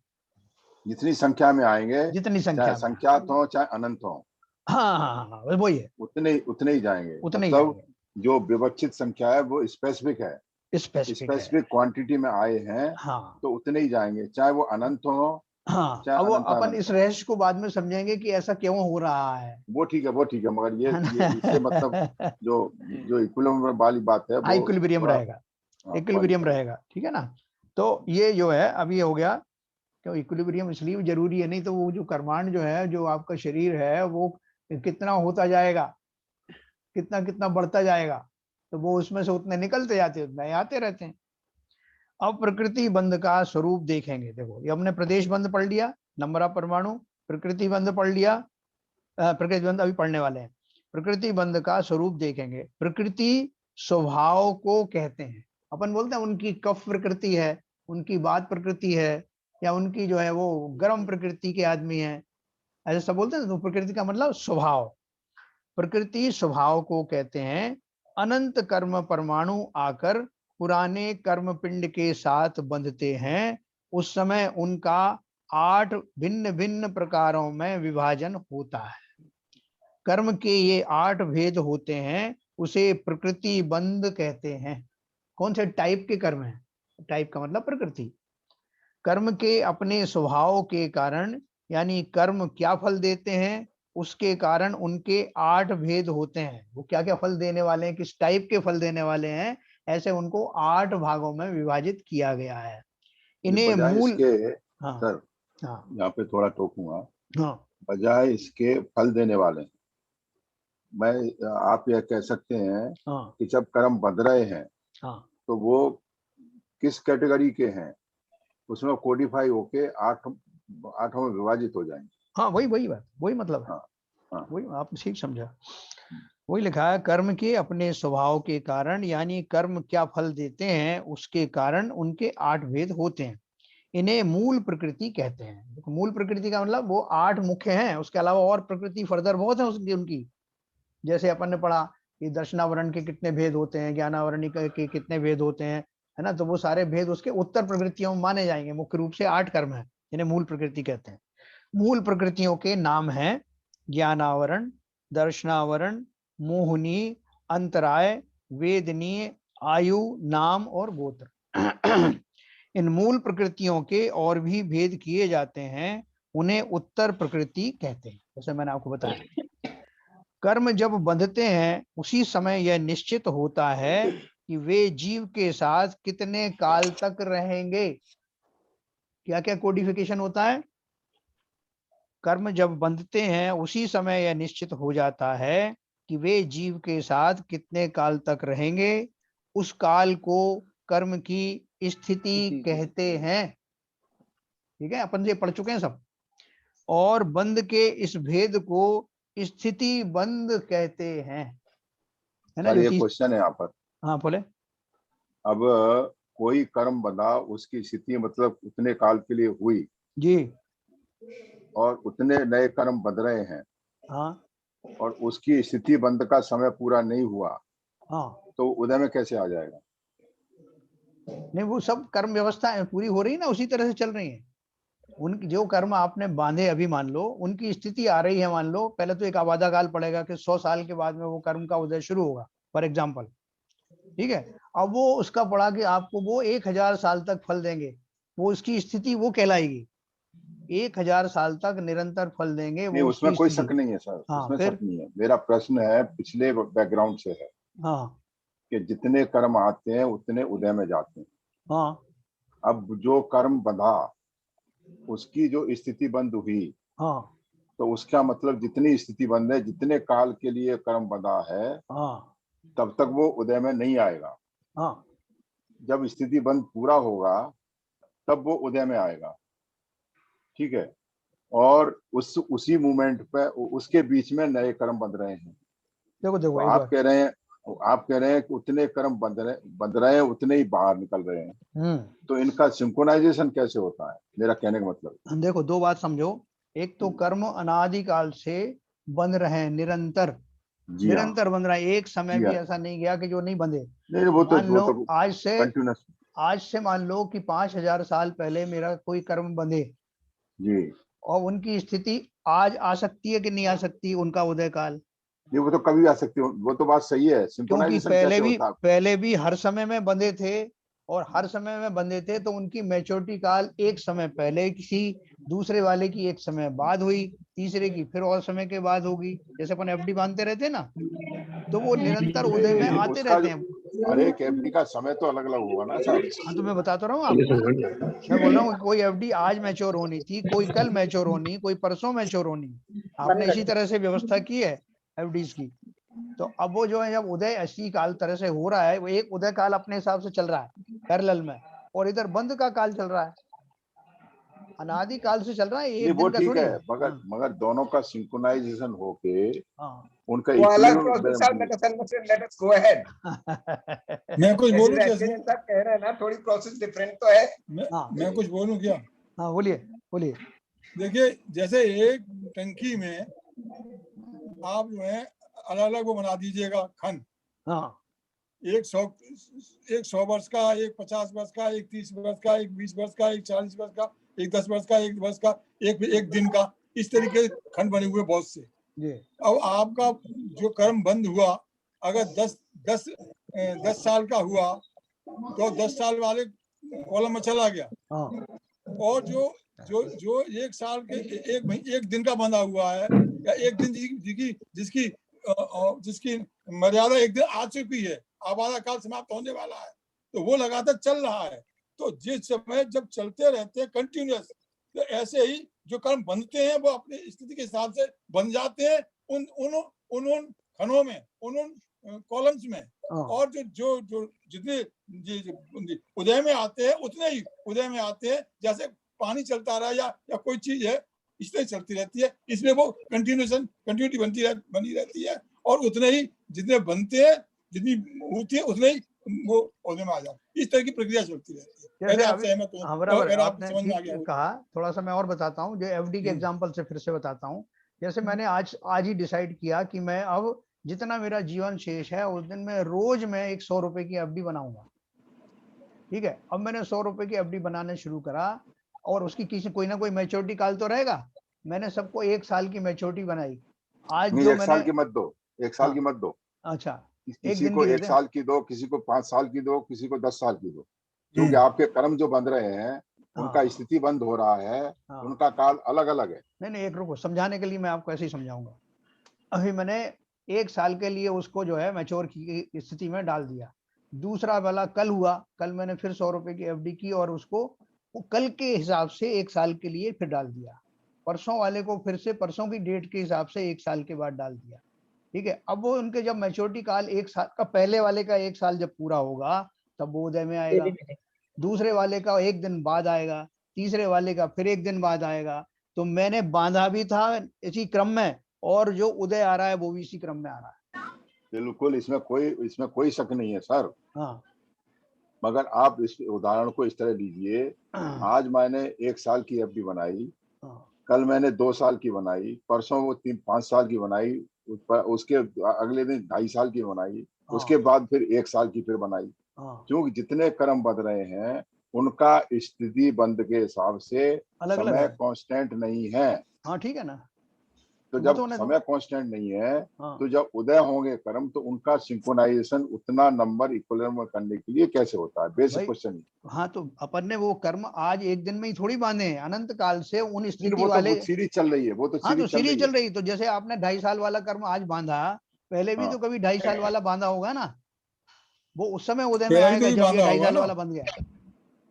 Speaker 3: जितनी संख्या में आएंगे,
Speaker 1: जितनी
Speaker 3: चाहे संख्या हो चाहे अनंत हो,
Speaker 1: हाँ हाँ हाँ वही है,
Speaker 3: उतने ही जाएंगे।
Speaker 1: उतने ही
Speaker 3: मतलब
Speaker 1: जाएंगे।
Speaker 3: जो विवक्षित संख्या है वो स्पेसिफिक है,
Speaker 1: स्पेसिफिक
Speaker 3: स्पेसिफिक क्वांटिटी में आए हैं,
Speaker 1: हाँ
Speaker 3: तो उतने ही जाएंगे, चाहे वो अनंत हो
Speaker 1: हाँ।
Speaker 3: चाहे
Speaker 1: अब वो
Speaker 3: अनंत
Speaker 1: अपन
Speaker 3: अनंत
Speaker 1: इस
Speaker 3: हो।
Speaker 1: रहस्य को बाद में समझेंगे कि ऐसा क्यों हो रहा है।
Speaker 3: वो ठीक है, मगर ये
Speaker 1: है
Speaker 3: इससे मतलब
Speaker 1: ना?
Speaker 3: जो इक्विलिब्रियम वाली बात है वो
Speaker 1: इक्विलिब्रियम
Speaker 3: थोड़ा
Speaker 1: रहेगा, इक्विलिब्रियम रहेगा। ठीक है ना? तो ये जो है अभी हो गया। क्यों इक्विलिब्रियम इसलिए जरूरी है, नहीं तो वो जो कर्मांड जो है, जो आपका शरीर है वो कितना होता जाएगा, कितना कितना बढ़ता जाएगा, तो वो उसमें से उतने निकलते जाते उतने आते रहते हैं। अब प्रकृति बंध का स्वरूप देखेंगे। देखो ये हमने प्रदेश बंध पढ़ लिया, नंबर ऑफ परमाणु, प्रकृति बंध पढ़ लिया, प्रकृति बंध अभी पढ़ने वाले हैं। प्रकृति बंध का स्वरूप देखेंगे। प्रकृति स्वभाव को कहते हैं। अपन बोलते हैं उनकी कफ प्रकृति है, उनकी बात प्रकृति है, या उनकी जो है वो गर्म प्रकृति के आदमी है, ऐसा सब बोलते हैं। तो प्रकृति का मतलब स्वभाव। प्रकृति स्वभाव को कहते हैं। अनंत कर्म परमाणु आकर पुराने कर्म पिंड के साथ बंधते हैं। उस समय उनका 8 भिन्न भिन्न प्रकारों में विभाजन होता है। कर्म के ये 8 भेद होते हैं, उसे प्रकृति बंध कहते हैं। कौन से टाइप के कर्म है? टाइप का मतलब प्रकृति। कर्म के अपने स्वभाव के कारण, यानी कर्म क्या फल देते हैं, उसके कारण उनके 8 भेद होते हैं। वो क्या क्या फल देने वाले हैं, किस टाइप के फल देने वाले हैं, ऐसे उनको 8 भागों में विभाजित किया गया है। इन्हें
Speaker 3: बजाय
Speaker 1: मूल
Speaker 3: इसके
Speaker 1: हाँ
Speaker 3: सर,
Speaker 1: हाँ
Speaker 3: यहाँ पे थोड़ा टोकूंगा,
Speaker 1: हाँ
Speaker 3: बजाय इसके फल देने वाले, मैं आप यह कह सकते हैं
Speaker 1: हाँ
Speaker 3: कि जब कर्म बंध रहे हैं
Speaker 1: हाँ
Speaker 3: तो वो किस कैटेगरी के हैं, उसमें कोडिफाई होके आठों में विभाजित हो जाएंगे।
Speaker 1: हाँ, वही बात, वही मतलब है।
Speaker 3: हाँ हाँ
Speaker 1: वही आप ठीक समझा। वही लिखा है, कर्म के अपने स्वभाव के कारण, यानी कर्म क्या फल देते हैं उसके कारण उनके 8 भेद होते हैं। इन्हें मूल प्रकृति कहते हैं। देखो, मूल प्रकृति का मतलब वो 8 मुख्य हैं, उसके अलावा और प्रकृति फर्दर बहुत है उसकी उनकी। जैसे अपन ने पढ़ा कि दर्शनावरण के कितने भेद होते हैं, ज्ञानावरण के कितने भेद होते हैं, है ना। तो वो सारे भेद उसके उत्तर प्रकृतियों में माने जाएंगे। मुख्य रूप से 8 कर्म है, जिन्हें मूल प्रकृति कहते हैं। मूल प्रकृतियों के नाम हैं ज्ञानावरण, दर्शनावरण, मोहनी, अंतराय, वेदनीय, आयु, नाम और गोत्र। इन मूल प्रकृतियों के और भी भेद किए जाते हैं, उन्हें उत्तर प्रकृति कहते हैं। जैसे मैंने आपको बताया, कर्म जब बंधते हैं उसी समय यह निश्चित होता है कि वे जीव के साथ कितने काल तक रहेंगे। क्या क्या कोडिफिकेशन होता है? कर्म जब बंधते हैं उसी समय यह निश्चित हो जाता है कि वे जीव के साथ कितने काल तक रहेंगे। उस काल को कर्म की स्थिति कहते हैं। ठीक है, अपन ये पढ़ चुके हैं सब। और बंध के इस भेद को स्थिति बंध कहते हैं, है ना।
Speaker 3: सर,
Speaker 1: जो
Speaker 3: ये
Speaker 1: चीज,
Speaker 3: क्वेश्चन है यहाँ पर।
Speaker 1: हाँ बोले।
Speaker 3: अब कोई कर्म बंधा, उसकी स्थिति मतलब उतने काल के लिए हुई,
Speaker 1: जी
Speaker 3: और उतने नए कर्म बंध रहे हैं,
Speaker 1: हाँ
Speaker 3: और उसकी स्थिति बंध का समय पूरा नहीं हुआ,
Speaker 1: हाँ।
Speaker 3: तो उदय में कैसे आ जाएगा?
Speaker 1: नहीं, वो सब कर्म व्यवस्था पूरी हो रही ना, उसी तरह से चल रही है। उनकी जो कर्म आपने बांधे, अभी मान लो उनकी स्थिति आ रही है, मान लो पहले तो एक आबादा काल पड़ेगा कि 100 साल के बाद में वो कर्म का उदय शुरू होगा, फॉर एग्जाम्पल। ठीक है, अब वो उसका पड़ा कि आपको वो 1000 साल तक फल देंगे, वो उसकी स्थिति वो कहलाएगी। 1000 साल तक निरंतर फल देंगे,
Speaker 3: नहीं,
Speaker 1: वो
Speaker 3: उसमें
Speaker 1: उसकी
Speaker 3: कोई
Speaker 1: स्थिति।
Speaker 3: शक नहीं है सर,
Speaker 1: हाँ
Speaker 3: उसमें शक
Speaker 1: फिर,
Speaker 3: नहीं है। मेरा प्रश्न है पिछले बैकग्राउंड से है
Speaker 1: हाँ
Speaker 3: कि जितने कर्म आते हैं उतने उदय में जाते हैं।
Speaker 1: हाँ
Speaker 3: अब जो कर्म बंधा, उसकी जो स्थिति बंद हुई,
Speaker 1: हाँ
Speaker 3: तो उसका मतलब जितनी स्थिति बंद है, जितने काल के लिए कर्म बंधा है,
Speaker 1: हाँ
Speaker 3: तब तक वो उदय में नहीं आएगा।
Speaker 1: हाँ।
Speaker 3: जब स्थिति बंद पूरा होगा तब वो उदय में आएगा। ठीक है, और उसी मोमेंट पे उसके बीच में नए कर्म बंध रहे हैं।
Speaker 1: देखो
Speaker 3: तो
Speaker 1: देखो एक बार।
Speaker 3: आप कह रहे हैं कि उतने कर्म बंध रहे हैं, उतने ही बाहर निकल रहे हैं। तो इनका सिंक्रोनाइजेशन कैसे होता है, मेरा कहने का मतलब।
Speaker 1: देखो, दो बात समझो। एक तो कर्म अनादिकाल से बंध रहे हैं, निरंतर
Speaker 3: जी हाँ,
Speaker 1: निरंतर बंध रहा है। एक समय
Speaker 3: जी
Speaker 1: भी
Speaker 3: हाँ।
Speaker 1: ऐसा नहीं गया कि जो नहीं बंधे।
Speaker 3: नहीं,
Speaker 1: मान
Speaker 3: वो
Speaker 1: लो
Speaker 3: तो कंटिन्यूस।
Speaker 1: आज से मान लो कि 5000 साल पहले मेरा कोई कर्म बंधे,
Speaker 3: जी,
Speaker 1: और उनकी स्थिति आज आ सकती है कि नहीं आ सकती, उनका उदय काल।
Speaker 3: नहीं, वो तो कभी आ सकती है, वो तो बात सही है।
Speaker 1: क्योंकि
Speaker 3: सिंक्रोनाइजेशन कैसे होता है?
Speaker 1: पहले भी हर समय में बंधे थे, और हर समय में बंधे थे तो उनकी मैच्योरिटी काल एक समय पहले किसी दूसरे वाले की एक समय बाद हुई, तीसरे की फिर और समय के बाद होगी। जैसे अपन एफडी बांधते रहते हैं ना, तो वो निरंतर उदय में आते
Speaker 3: उसका
Speaker 1: रहते हैं।
Speaker 3: हर एक एफडी का समय तो अलग अलग होगा ना सर।
Speaker 1: हाँ, तो मैं बता तो रहा हूँ आपको। मैं बोल रहा हूँ कोई एफडी आज मैच्योर होनी थी, कोई कल मैच्योर होनी, कोई परसों मैच्योर होनी। आपने इसी तरह से व्यवस्था की है एफडीज की। तो अब वो जो है, जब उदय ऐसी काल तरह से हो रहा है, वो एक उदय काल अपने हिसाब से चल रहा है पैरेलल में, और इधर बंद का काल चल रहा है, अनादि काल से चल रहा है,
Speaker 3: नहीं,
Speaker 1: एक
Speaker 3: वो
Speaker 1: दिन का
Speaker 3: ठीक
Speaker 1: थोड़ी
Speaker 3: है,
Speaker 1: है।
Speaker 3: मगर
Speaker 1: हाँ
Speaker 3: मगर दोनों का सिंक्रोनाइजेशन होके
Speaker 1: हाँ।
Speaker 3: उनका
Speaker 2: वो अलग
Speaker 3: इक्विलिब्रियम
Speaker 2: प्रोसेस है। Let us go ahead.
Speaker 6: मैं कुछ बोलूं क्या
Speaker 2: जैसे
Speaker 6: इसमें?
Speaker 2: सब कह रहे हैं ना, थोड़ी प्रोसेस डिफरेंट तो है।
Speaker 6: मैं कुछ बोलूं क्या?
Speaker 1: हाँ बोलिए बोलिए।
Speaker 6: देखिए, जैसे एक टंकी में आप जो है अलग अलग वो बना दीजिएगा खंड।
Speaker 1: हाँ
Speaker 6: एक 100 वर्ष का, एक 50 वर्ष का, एक 30 वर्ष का, एक 20 वर्ष का, एक 40 वर्ष का, एक 10 वर्ष का, एक वर्ष का, एक दिन का, इस तरीके खंड बने हुए बहुत से।
Speaker 1: जी।
Speaker 6: अब आपका जो कर्म बंद हुआ, अगर 10 साल का हुआ तो 10 साल वाले कॉलम में चला गया।
Speaker 1: हाँ
Speaker 6: और जो जो जो 1 साल के एक दिन का बंधा हुआ है, या एक दिन जिसकी जिसकी मर्यादा एक दिन आ चुकी है, आबादा काल समाप्त होने वाला है, तो वो लगातार चल रहा है। तो जिस समय जब चलते रहते हैं कंटिन्यूअस, तो ऐसे ही जो कर्म बनते हैं वो अपनी स्थिति के हिसाब से बन जाते हैं उन उन उन उन खनों में, उन कॉलम्स में। और जो जो जितने उदय में आते हैं उतने ही उदय में आते हैं। जैसे पानी चलता रहा या कोई चीज है इसलिए चलती रहती है, इसमें वो कंटिन्यूटी बनी रहती है। और उतने ही जितने बनते हैं, जितनी होती है, उतने ही वो उदय में आ जाते हैं। इस तरह की प्रक्रिया चलती रहती है।
Speaker 1: जैसे
Speaker 6: आप सहमत हो? अगर आपको समझ में आ गया
Speaker 1: कहा, थोड़ा सा मैं और बताता हूँ, जो एफडी के एग्जांपल से फिर से बताता हूँ। जैसे मैंने आज ही डिसाइड किया कि मैं अब जितना मेरा जीवन शेष है उस दिन में रोज मैं एक 100 रुपए की एफडी बनाऊंगा। ठीक है, अब मैंने 100 रुपए की एफडी बनाने शुरू करा और उसकी किसी कोई ना कोई मैच्योरिटी काल तो रहेगा। मैंने सबको 1 साल की मैच्योरिटी बनाई। आज
Speaker 3: नहीं,
Speaker 1: जो
Speaker 3: 1 साल की मत दो, 1 साल की मत दो।
Speaker 1: अच्छा,
Speaker 3: किसी को 1 साल की दो, किसी को 5 साल की दो, किसी को 10 साल की दो, क्योंकि आपके कर्म जो बन रहे हैं उनका स्थिति बंद हो रहा है, उनका काल अलग अलग है।
Speaker 1: नहीं, एक रुको, समझाने के लिए मैं आपको ऐसे ही समझाऊंगा। अभी मैंने 1 साल के लिए उसको जो है मैच्योर की स्थिति में डाल दिया। दूसरा वाला कल हुआ, कल मैंने फिर 100 रुपए की एफडी की और उसको कल के हिसाब से 1 साल के लिए फिर डाल दिया। परसों वाले को फिर से परसों की डेट के हिसाब से 1 साल के बाद डाल दिया। ठीक है, अब वो उनके जब मैच्योरिटी काल 1 साल का, पहले वाले का 1 साल जब पूरा होगा तब वो उदय में आएगा, दूसरे वाले का 1 दिन बाद आएगा, तीसरे वाले का फिर 1 दिन बाद आएगा। तो मैंने बांधा भी था इसी क्रम में और जो उदय आ रहा है वो भी इसी क्रम में आ रहा है।
Speaker 3: बिल्कुल, इसमें कोई शक नहीं है सर।
Speaker 1: हाँ,
Speaker 3: मगर आप इस उदाहरण को इस तरह लीजिए, आज मैंने 1 साल की एफडी बनाई, कल मैंने 2 साल की बनाई, परसों वो 3-5 साल की बनाई, उसके अगले दिन 2.5 साल की बनाई, उसके बाद फिर 1 साल की फिर बनाई। क्योंकि जितने कर्म बन रहे हैं उनका स्थिति बंद के हिसाब से समय कांस्टेंट नहीं है।
Speaker 1: हाँ, ठीक है ना।
Speaker 3: तो जब समय कांस्टेंट नहीं है तो जब उदय होंगे कर्म तो उनका सिंक्रोनाइजेशन उतना नंबर इक्विलिब्रियम करने के लिए कैसे होता है, बेसिक क्वेश्चन।
Speaker 1: हाँ, तो अपन ने वो कर्म आज एक दिन में ही थोड़ी बांधे हैं, अनंत काल से उन स्थिति
Speaker 3: वो
Speaker 1: वाले
Speaker 3: तो सीरीज चल रही है, वो तो
Speaker 1: हाँ, तो सीरीज चल रही। तो जैसे आपने 2.5 साल वाला कर्म आज बांधा, पहले भी तो कभी 2.5 साल वाला बांधा होगा ना, वो उस समय उदय में आएगा जब ये 2.5 साल वाला बंद गया।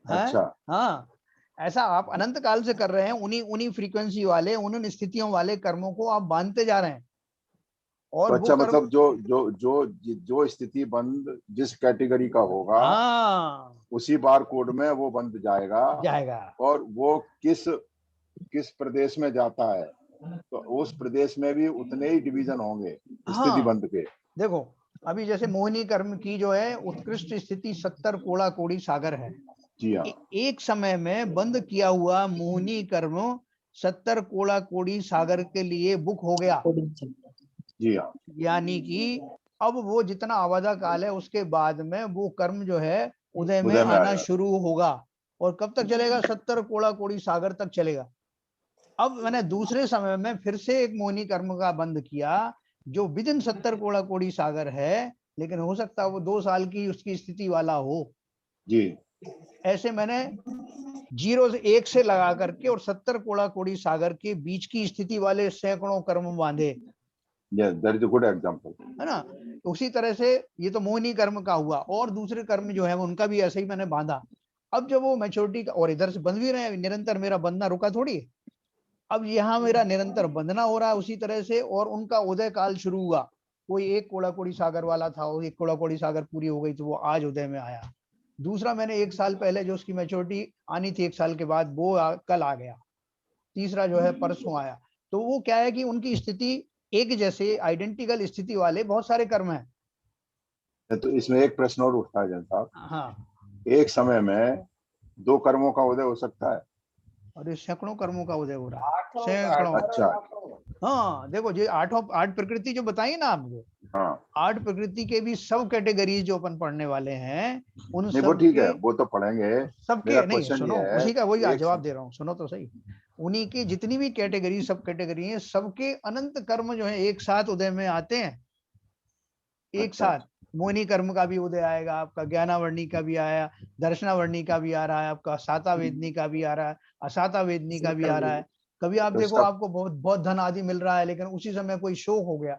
Speaker 3: अच्छा,
Speaker 1: हाँ, ऐसा आप अनंत काल से कर रहे हैं, उन्हीं फ्रीक्वेंसी वाले, उन स्थितियों वाले कर्मों को आप बांधते जा रहे हैं। और
Speaker 3: तो अच्छा, मतलब जो स्थिति बंद जिस कैटेगरी का होगा उसी बार कोड में वो बंद जाएगा। और वो किस प्रदेश में जाता है तो उस प्रदेश में भी उतने ही डिवीजन होंगे स्थिति बंद के।
Speaker 1: देखो, अभी जैसे मोहिनी कर्म की जो है उत्कृष्ट स्थिति 70 कोड़ा कोड़ी सागर है।
Speaker 3: जी हाँ,
Speaker 1: एक समय में बंद किया हुआ मोहिनी कर्म 70 कोड़ा कोड़ी सागर के लिए बुक हो गया।
Speaker 3: जी हाँ,
Speaker 1: यानी कि अब वो जितना आवादा काल है उसके बाद में वो कर्म जो है उदय में आना शुरू होगा। और कब तक चलेगा? 70 कोड़ा कोड़ी सागर तक चलेगा। अब मैंने दूसरे समय में फिर से एक मोहिनी कर्म का बंद किया जो विदिन 70 कोड़ा कोड़ी सागर है, लेकिन हो सकता है वो 2 साल की उसकी स्थिति वाला हो
Speaker 3: जी।
Speaker 1: ऐसे मैंने 0 से 1 से लगा करके और 70 कोड़ा कोड़ी सागर के बीच की स्थिति वाले सैकड़ों कर्म बांधे।
Speaker 3: That is a good example,
Speaker 1: है ना। उसी तरह से ये तो मोहिनी कर्म का हुआ, और दूसरे कर्म जो है उनका भी ऐसे ही मैंने बांधा। अब जब वो मैच्योरिटी और इधर से बंध भी रहे हैं, निरंतर मेरा बंधना रुका थोड़ी। अब यहाँ मेरा निरंतर बंधना हो रहा है उसी तरह से, और उनका उदय काल शुरू हुआ। कोई 1 कोड़ा कोड़ी सागर वाला था, वो 1 कोड़ा कोड़ी सागर पूरी हो गई तो वो आज उदय में आया। दूसरा मैंने 1 साल पहले जो उसकी मैच्योरिटी आनी थी 1 साल के बाद, वो कल आ गया। तीसरा जो है परसों आया। तो वो क्या है कि उनकी स्थिति एक जैसे आइडेंटिकल स्थिति वाले बहुत सारे कर्म हैं।
Speaker 3: तो इसमें एक प्रश्न और उठता है जन साहब।
Speaker 1: हाँ,
Speaker 3: एक समय में 2 कर्मों का उदय हो सकता है
Speaker 1: और ये सैकड़ों कर्मों का उदय हो रहा है, सैकड़ों।
Speaker 3: अच्छा,
Speaker 1: हाँ, देखो ये 8 प्रकृति जो बताई ना आपको, 8 प्रकृति के भी सब कैटेगरीज जो अपन पढ़ने वाले हैं उन सब,
Speaker 3: वो ठीक है, वो तो पढ़ेंगे
Speaker 1: सबके। नहीं सुनो, उसी का वही जवाब दे रहा हूँ, सुनो तो सही। उन्हीं की जितनी भी कैटेगरी, सब कैटेगरी है, सबके अनंत कर्म जो है एक साथ उदय में आते हैं। एक साथ मोहिनी कर्म का भी उदय आएगा, आपका ज्ञानावर्णी का भी आया, दर्शनावर्णी का भी आ रहा है, आपका साता वेदनी का भी आ रहा है, असाता वेदनी का भी आ रहा है, कभी आप
Speaker 3: तो
Speaker 1: देखो
Speaker 3: इसका
Speaker 1: आपको बहुत बहुत धन आदि मिल रहा है, लेकिन उसी समय कोई शोक हो गया।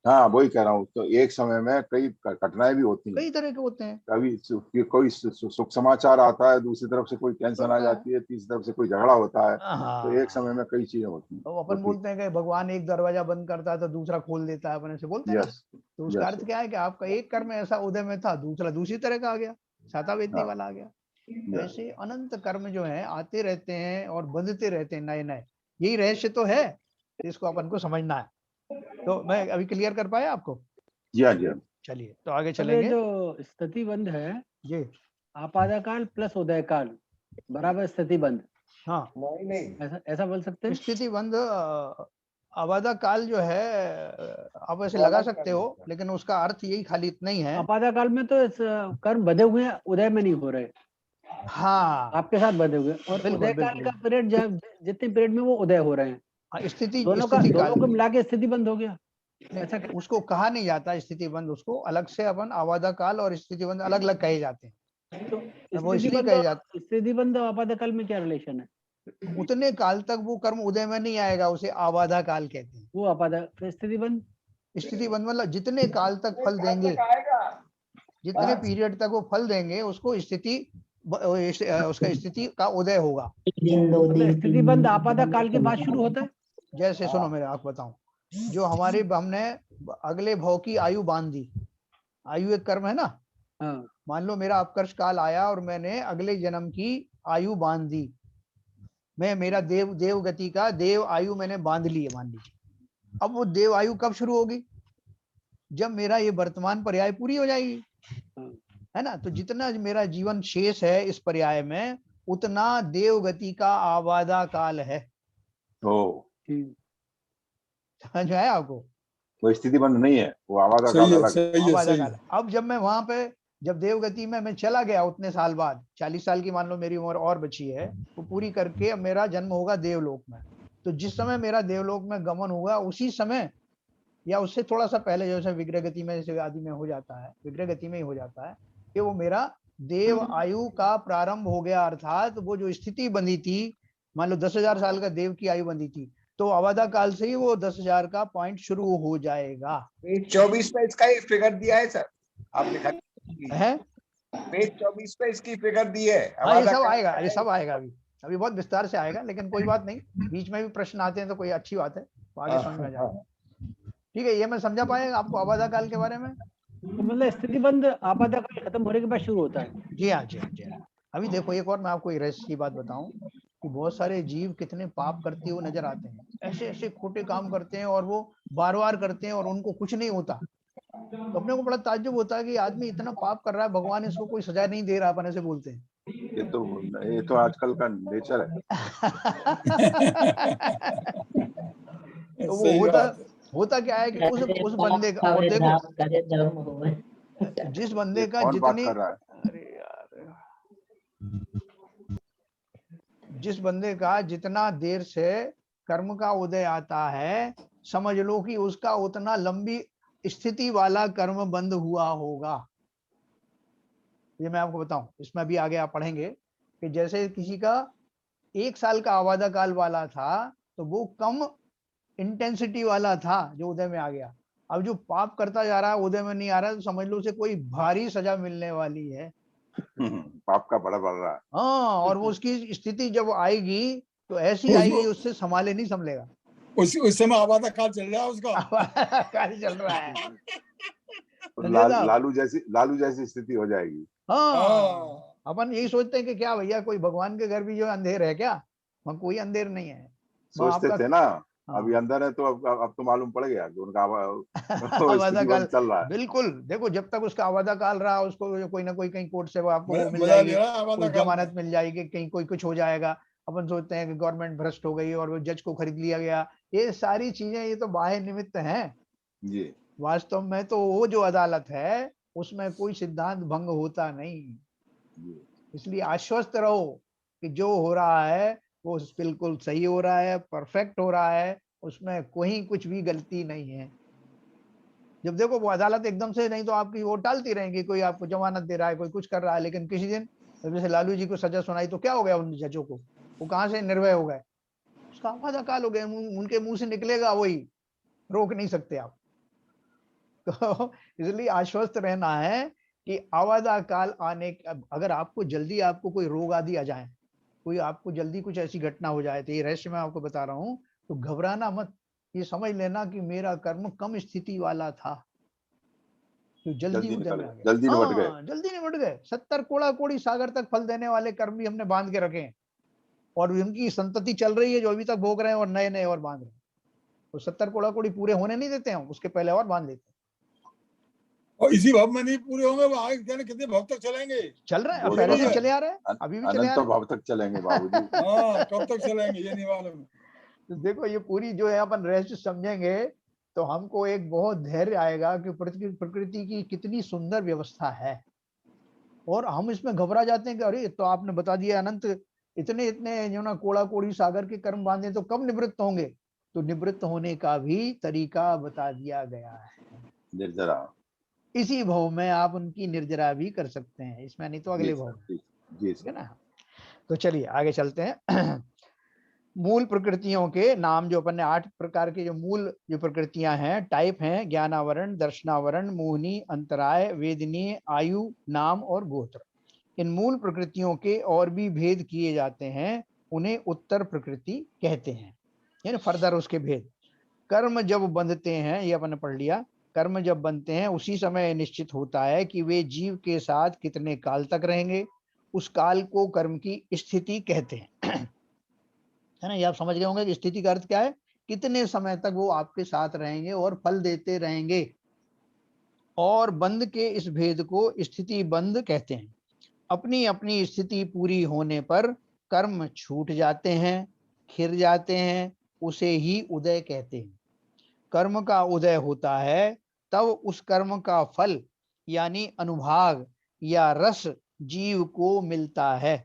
Speaker 3: हाँ वही कह रहा हूँ, तो एक समय में कई कठिनाई भी होती हैं।
Speaker 1: कई तरह के होते हैं,
Speaker 3: कभी कोई सुख समाचार आता है, दूसरी तरफ से कोई टेंशन आ
Speaker 1: होता है।
Speaker 3: जाती है, तीसरी तरफ से कोई झगड़ा होता है, तो एक समय
Speaker 1: हाँ,
Speaker 3: में कई चीजें होती हैं।
Speaker 1: तो अपन बोलते हैं कि भगवान एक दरवाजा बंद करता है तो दूसरा खोल देता है, अपन ऐसे बोलते हैं ना।
Speaker 3: यस
Speaker 1: तो उसका
Speaker 3: यस
Speaker 1: अर्थ क्या है कि आपका एक कर्म ऐसा उदय में था, दूसरा दूसरी तरह का आ गया, छाता बेचने
Speaker 3: हाँ
Speaker 1: वाला आ गया।
Speaker 3: यस
Speaker 1: ऐसे अनंत कर्म जो है आते रहते हैं और बंधते रहते हैं नए नए। यही रहस्य तो है, इसको अपन को समझना है। तो मैं अभी क्लियर कर पाया आपको?
Speaker 3: जी हाँ जी हाँ।
Speaker 1: चलिए तो आगे
Speaker 4: अब ये
Speaker 1: चलेंगे।
Speaker 4: जो स्थिति बंध है,
Speaker 1: जी
Speaker 4: आपादाकाल प्लस उदय काल बराबर स्थिति बंध,
Speaker 1: हाँ,
Speaker 2: नहीं
Speaker 4: ऐसा ऐसा बोल सकते हैं।
Speaker 1: स्थिति बंद आबादा काल जो है आप ऐसे
Speaker 2: वो
Speaker 1: लगा
Speaker 2: अलग
Speaker 1: सकते
Speaker 2: कर्म
Speaker 1: हो,
Speaker 2: होता है।
Speaker 1: लेकिन उसका अर्थ यही खाली इतना ही है।
Speaker 4: आपादाकाल में तो कर्म बधे हुए हैं, उदय में नहीं हो रहे,
Speaker 1: हाँ
Speaker 4: आपके साथ बधे हुए हैं। और
Speaker 1: बिल्कुल
Speaker 4: उदय काल
Speaker 1: बिल्कुल।
Speaker 4: का पीरियड जितने पीरियड में वो उदय हो रहे हैं,
Speaker 1: स्थिति
Speaker 4: दोनों
Speaker 1: स्थिति काल
Speaker 4: को मिला के स्थिति बंद हो गया। ऐसा
Speaker 1: नहीं, उसको कहा नहीं जाता स्थिति बंद, उसको अलग से अपन आवादा काल और स्थिति बंद अलग अलग कहे जाते हैं।
Speaker 4: तो
Speaker 1: वो
Speaker 4: स्थिति
Speaker 1: इसलिए
Speaker 4: बंद
Speaker 1: कहे
Speaker 4: और
Speaker 1: जाते,
Speaker 4: स्थिति बंद और आपादाकाल में क्या रिलेशन है?
Speaker 1: उतने काल तक वो कर्म उदय में नहीं आएगा, उसे आवादा काल कहते हैं।
Speaker 4: वो आपादा, फिर स्थिति बंद
Speaker 1: स्थिति बंद मतलब जितने काल तक फल देंगे, जितने पीरियड तक वो फल देंगे, उसको स्थिति उसका स्थिति का उदय होगा।
Speaker 4: मतलब स्थिति बंद आपादा काल के बाद शुरू होता है।
Speaker 1: जैसे सुनो मेरे आपको बताऊं, जो हमारे हमने अगले भव की आयु बांध दी, आयु एक कर्म है ना।
Speaker 4: हाँ
Speaker 1: मान लो मेरा अपकर्ष काल आया और मैंने अगले जन्म की आयु बांध दी, मैं मेरा देव गति का देव आयु मैंने बांध ली है, मान लीजिए। अब वो देव आयु कब शुरू होगी? जब मेरा ये वर्तमान पर्याय पूरी हो जाएगी,
Speaker 4: हाँ।
Speaker 1: है ना। तो जितना मेरा जीवन शेष है इस पर्याय में, उतना देव गति का आवादा काल है।
Speaker 3: ओ
Speaker 1: समझ में आया आपको?
Speaker 3: वो स्थिति बंद नहीं है, वो आवादा
Speaker 6: सही
Speaker 3: काल
Speaker 6: है,
Speaker 3: अलग है।
Speaker 6: सही है,
Speaker 1: आवादा
Speaker 6: सही
Speaker 1: काल
Speaker 6: है।
Speaker 1: है। अब जब मैं वहां पे, जब देवगति में मैं चला गया उतने साल बाद, 40 साल की मान लो मेरी उम्र और बची है, वो पूरी करके अब मेरा जन्म होगा देवलोक में। तो जिस समय मेरा देवलोक में गमन हुआ, उसी समय या उससे थोड़ा सा पहले, जैसे विग्रह गति में जैसे आदि में हो जाता है, विग्रह गति में ही हो जाता है कि वो मेरा देव आयु का प्रारंभ हो गया। अर्थात वो जो स्थिति बंधी थी, मान लो 10,000 साल का देव की आयु बंधी थी, तो अवादा काल से ही वो 10,000 का पॉइंट शुरू हो जाएगा।
Speaker 2: पेज 24 में इसका एक फिगर दिया है सर, आप दिखा
Speaker 1: है
Speaker 2: पेज 24 पे इसकी फिगर दी है।
Speaker 1: हाँ, ये
Speaker 2: आवादा
Speaker 1: सब
Speaker 2: काल
Speaker 1: आएगा,
Speaker 2: का
Speaker 1: ये
Speaker 2: है।
Speaker 1: सब आएगा अभी, अभी बहुत विस्तार से आएगा, लेकिन कोई बात नहीं, बीच में भी प्रश्न आते हैं तो कोई अच्छी बात है, तो आगे समझ में आ जाएगा। ठीक है, ये मैं समझा पाएगा आपको आबादा काल के बारे में।
Speaker 4: तो मतलब स्थिति बंद आपादा काल खत्म होने के बाद शुरू होता है।
Speaker 1: जी हाँ जी हाँ जी हाँ। अभी देखो एक और मैं आपको एक रहस्य की बात बताऊं कि बहुत सारे जीव कितने पाप करते हुए नजर आते हैं, ऐसे ऐसे खोटे काम करते हैं और वो बार बार करते हैं और उनको कुछ नहीं होता। तो अपने को बड़ा ताज्जुब होता है कि आदमी इतना पाप कर रहा है, भगवान इसको कोई सजा नहीं दे रहा, अपन ऐसे बोलते हैं।
Speaker 3: ये तो आजकल का नेचर है।
Speaker 1: तो वो
Speaker 6: सही
Speaker 1: होता
Speaker 6: बात है।
Speaker 1: होता क्या है कि उस बंदे का, और देखो जिस बंदे
Speaker 3: ये
Speaker 1: का
Speaker 3: कौन बात
Speaker 1: जितनी,
Speaker 3: कर रहा है?
Speaker 1: अरे यार, जिस बंदे का जितना देर से कर्म का उदय आता है, समझ लो कि उसका उतना लंबी स्थिति वाला कर्म बंद हुआ होगा। ये मैं आपको बताऊं, इसमें भी आगे आप पढ़ेंगे कि जैसे किसी का 1 साल का आवादा काल वाला था, तो वो कम इंटेंसिटी वाला था जो उदय में आ गया। अब जो पाप करता जा रहा है, उदय में नहीं आ रहा है, तो समझ लो उसे कोई भारी सजा मिलने वाली है।
Speaker 3: पाप का बड़ा बढ़ रहा है।
Speaker 1: हाँ, और वो उसकी स्थिति जब आएगी तो ऐसी आएगी उससे संभाले नहीं संभलेगा।
Speaker 6: उस समय आबादा काल चल रहा है उसका।
Speaker 1: कार्य चल रहा है।
Speaker 3: तो
Speaker 1: समझे साहब?
Speaker 3: लालू जैसी स्थिति हो जाएगी।
Speaker 1: हाँ, अपन यही सोचते हैं कि क्या भैया कोई भगवान के घर भी जो अंधेर है क्या? वहाँ कोई अंधेर नहीं है। वहाँ
Speaker 3: सोचते
Speaker 1: आपका
Speaker 3: थे ना,
Speaker 1: हाँ।
Speaker 3: अभी अंदर है तो अब तो मालूम पड़ गया कि उनका
Speaker 1: आवादा
Speaker 3: स्थिति
Speaker 1: काल
Speaker 3: बंद चल रहा है।
Speaker 1: बिल्कुल, देखो जब तक उसका आवादा काल रहा, उसको कोई ना कोई कहीं कोर्ट से वो आपको वो मिल
Speaker 6: मजा
Speaker 1: जाएगी,
Speaker 6: ले रहा है आबादा
Speaker 1: कोई
Speaker 6: काल
Speaker 1: जमानत
Speaker 6: में।
Speaker 1: मिल जाएगी, कहीं कोई कुछ हो जाएगा। अपन सोचते हैं कि गवर्नमेंट भ्रष्ट हो गई और वो जज को खरीद लिया गया। ये सारी चीजें, ये तो बाह्य निमित्त हैं।
Speaker 3: जी
Speaker 1: वास्तव में तो वो जो अदालत है, उसमें कोई सिद्धांत भंग होता नहीं।
Speaker 3: जी
Speaker 1: इसलिए आश्वस्त रहो कि जो हो रहा है वो बिल्कुल सही हो रहा है, परफेक्ट हो रहा है, उसमें कोई कुछ भी गलती नहीं है। जब देखो वो अदालत एकदम से, नहीं तो आपकी वो टालती रहेंगी, कोई आपको जमानत दे रहा है, कोई कुछ कर रहा है, लेकिन किसी दिन जैसे लालू जी को सजा सुनाई तो क्या हो गया उन जजों को? वो कहाँ से निर्भय हो गए? उसका आवादा काल हो गया, उनके मुंह से निकलेगा वही, रोक नहीं सकते आप। तो इसलिए आश्वस्त रहना है कि आवादा काल आने, अगर आपको जल्दी आपको कोई रोग आदि आ जाए, कोई आपको जल्दी कुछ ऐसी घटना हो जाए, तो ये रहस्य मैं आपको बता रहा हूँ, तो घबराना मत, ये समझ लेना कि मेरा कर्म कम स्थिति वाला था, तो जल्दी उदय में आ गया।
Speaker 3: जल्दी निपट गए।
Speaker 1: हाँ, जल्दी निपट गए। 70 कोड़ा कोड़ी सागर तक फल देने वाले कर्म भी हमने बांध के रखे हैं, और उनकी संतति चल रही है जो अभी तक भोग रहे हैं, और नए नए और बांध रहे हैं। तो 70 कोड़ा कोड़ी पूरे होने नहीं देते हैं, उसके पहले और बांध देते हैं।
Speaker 6: और इसी भाव में नहीं पूरे होंगे, वो आगे जाने कितने भाव तक चलेंगे?
Speaker 1: चल रहे हैं,
Speaker 3: वो
Speaker 1: पहले
Speaker 3: तो
Speaker 1: से
Speaker 3: है।
Speaker 1: चले आ रहे हैं, अभी भी चले आ
Speaker 3: अनंत
Speaker 1: रहे हैं।
Speaker 3: भाव तक चलेंगे बाबूजी।
Speaker 6: हाँ, कब तक चलेंगे ये नहीं मालूम।
Speaker 1: तो देखो ये पूरी जो है अपन रहस्य समझेंगे तो हमको एक बहुत धैर्य आएगा कि प्रकृति की कितनी सुंदर व्यवस्था है, और हम इसमें घबरा जाते हैं कि अरे तो आपने बता दिया अनंत, इतने इतने जो ना कोड़ा कोड़ी सागर के कर्म बांधे तो कब निवृत्त होंगे, तो निवृत्त होने का भी तरीका बता दिया गया है।
Speaker 3: निर्जरा।
Speaker 1: इसी भाव में आप उनकी निर्जरा भी कर सकते हैं, इसमें नहीं तो अगले भाव में,
Speaker 3: जी
Speaker 1: ठीक
Speaker 3: सर।
Speaker 1: है ना। तो चलिए आगे चलते हैं। मूल प्रकृतियों के नाम जो अपन ने 8 प्रकार के जो मूल जो प्रकृतियां हैं, टाइप हैं, ज्ञानावरण, दर्शनावरण, मोहिनी, अंतराय, वेदनीय, आयु, नाम और गोत्र। इन मूल प्रकृतियों के और भी भेद किए जाते हैं, उन्हें उत्तर प्रकृति कहते हैं, यानी फर्दर उसके भेद। कर्म जब बंधते हैं, ये अपन ने पढ़ लिया, कर्म जब बनते हैं उसी समय निश्चित होता है कि वे जीव के साथ कितने काल तक रहेंगे, उस काल को कर्म की स्थिति कहते हैं। है ना, ये आप समझ गए होंगे कि स्थिति का अर्थ क्या है, कितने समय तक वो आपके साथ रहेंगे और फल देते रहेंगे। और बंध के इस भेद को स्थिति बंध कहते हैं। अपनी अपनी स्थिति पूरी होने पर कर्म छूट जाते हैं, खिर जाते हैं, उसे ही उदय कहते हैं। कर्म का उदय होता है तब उस कर्म का फल यानी अनुभाग या रस जीव को मिलता है।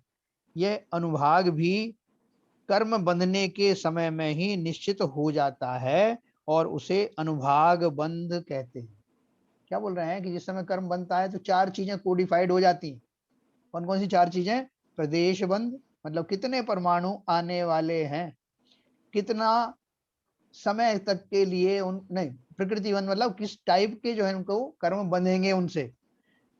Speaker 1: यह अनुभाग भी कर्म बंधने के समय में ही निश्चित हो जाता है और उसे अनुभाग बंध कहते हैं। क्या बोल रहे हैं कि जिस समय कर्म बनता है तो 4 चीजें कोडिफाइड हो जाती हैं। कौन कौन सी 4 चीजें? प्रदेश बंध, मतलब कितने परमाणु आने वाले हैं, कितना समय तक के लिए उन, नहीं, प्रकृति बंध मतलब किस टाइप के जो है उनको कर्म बंधेंगे उनसे।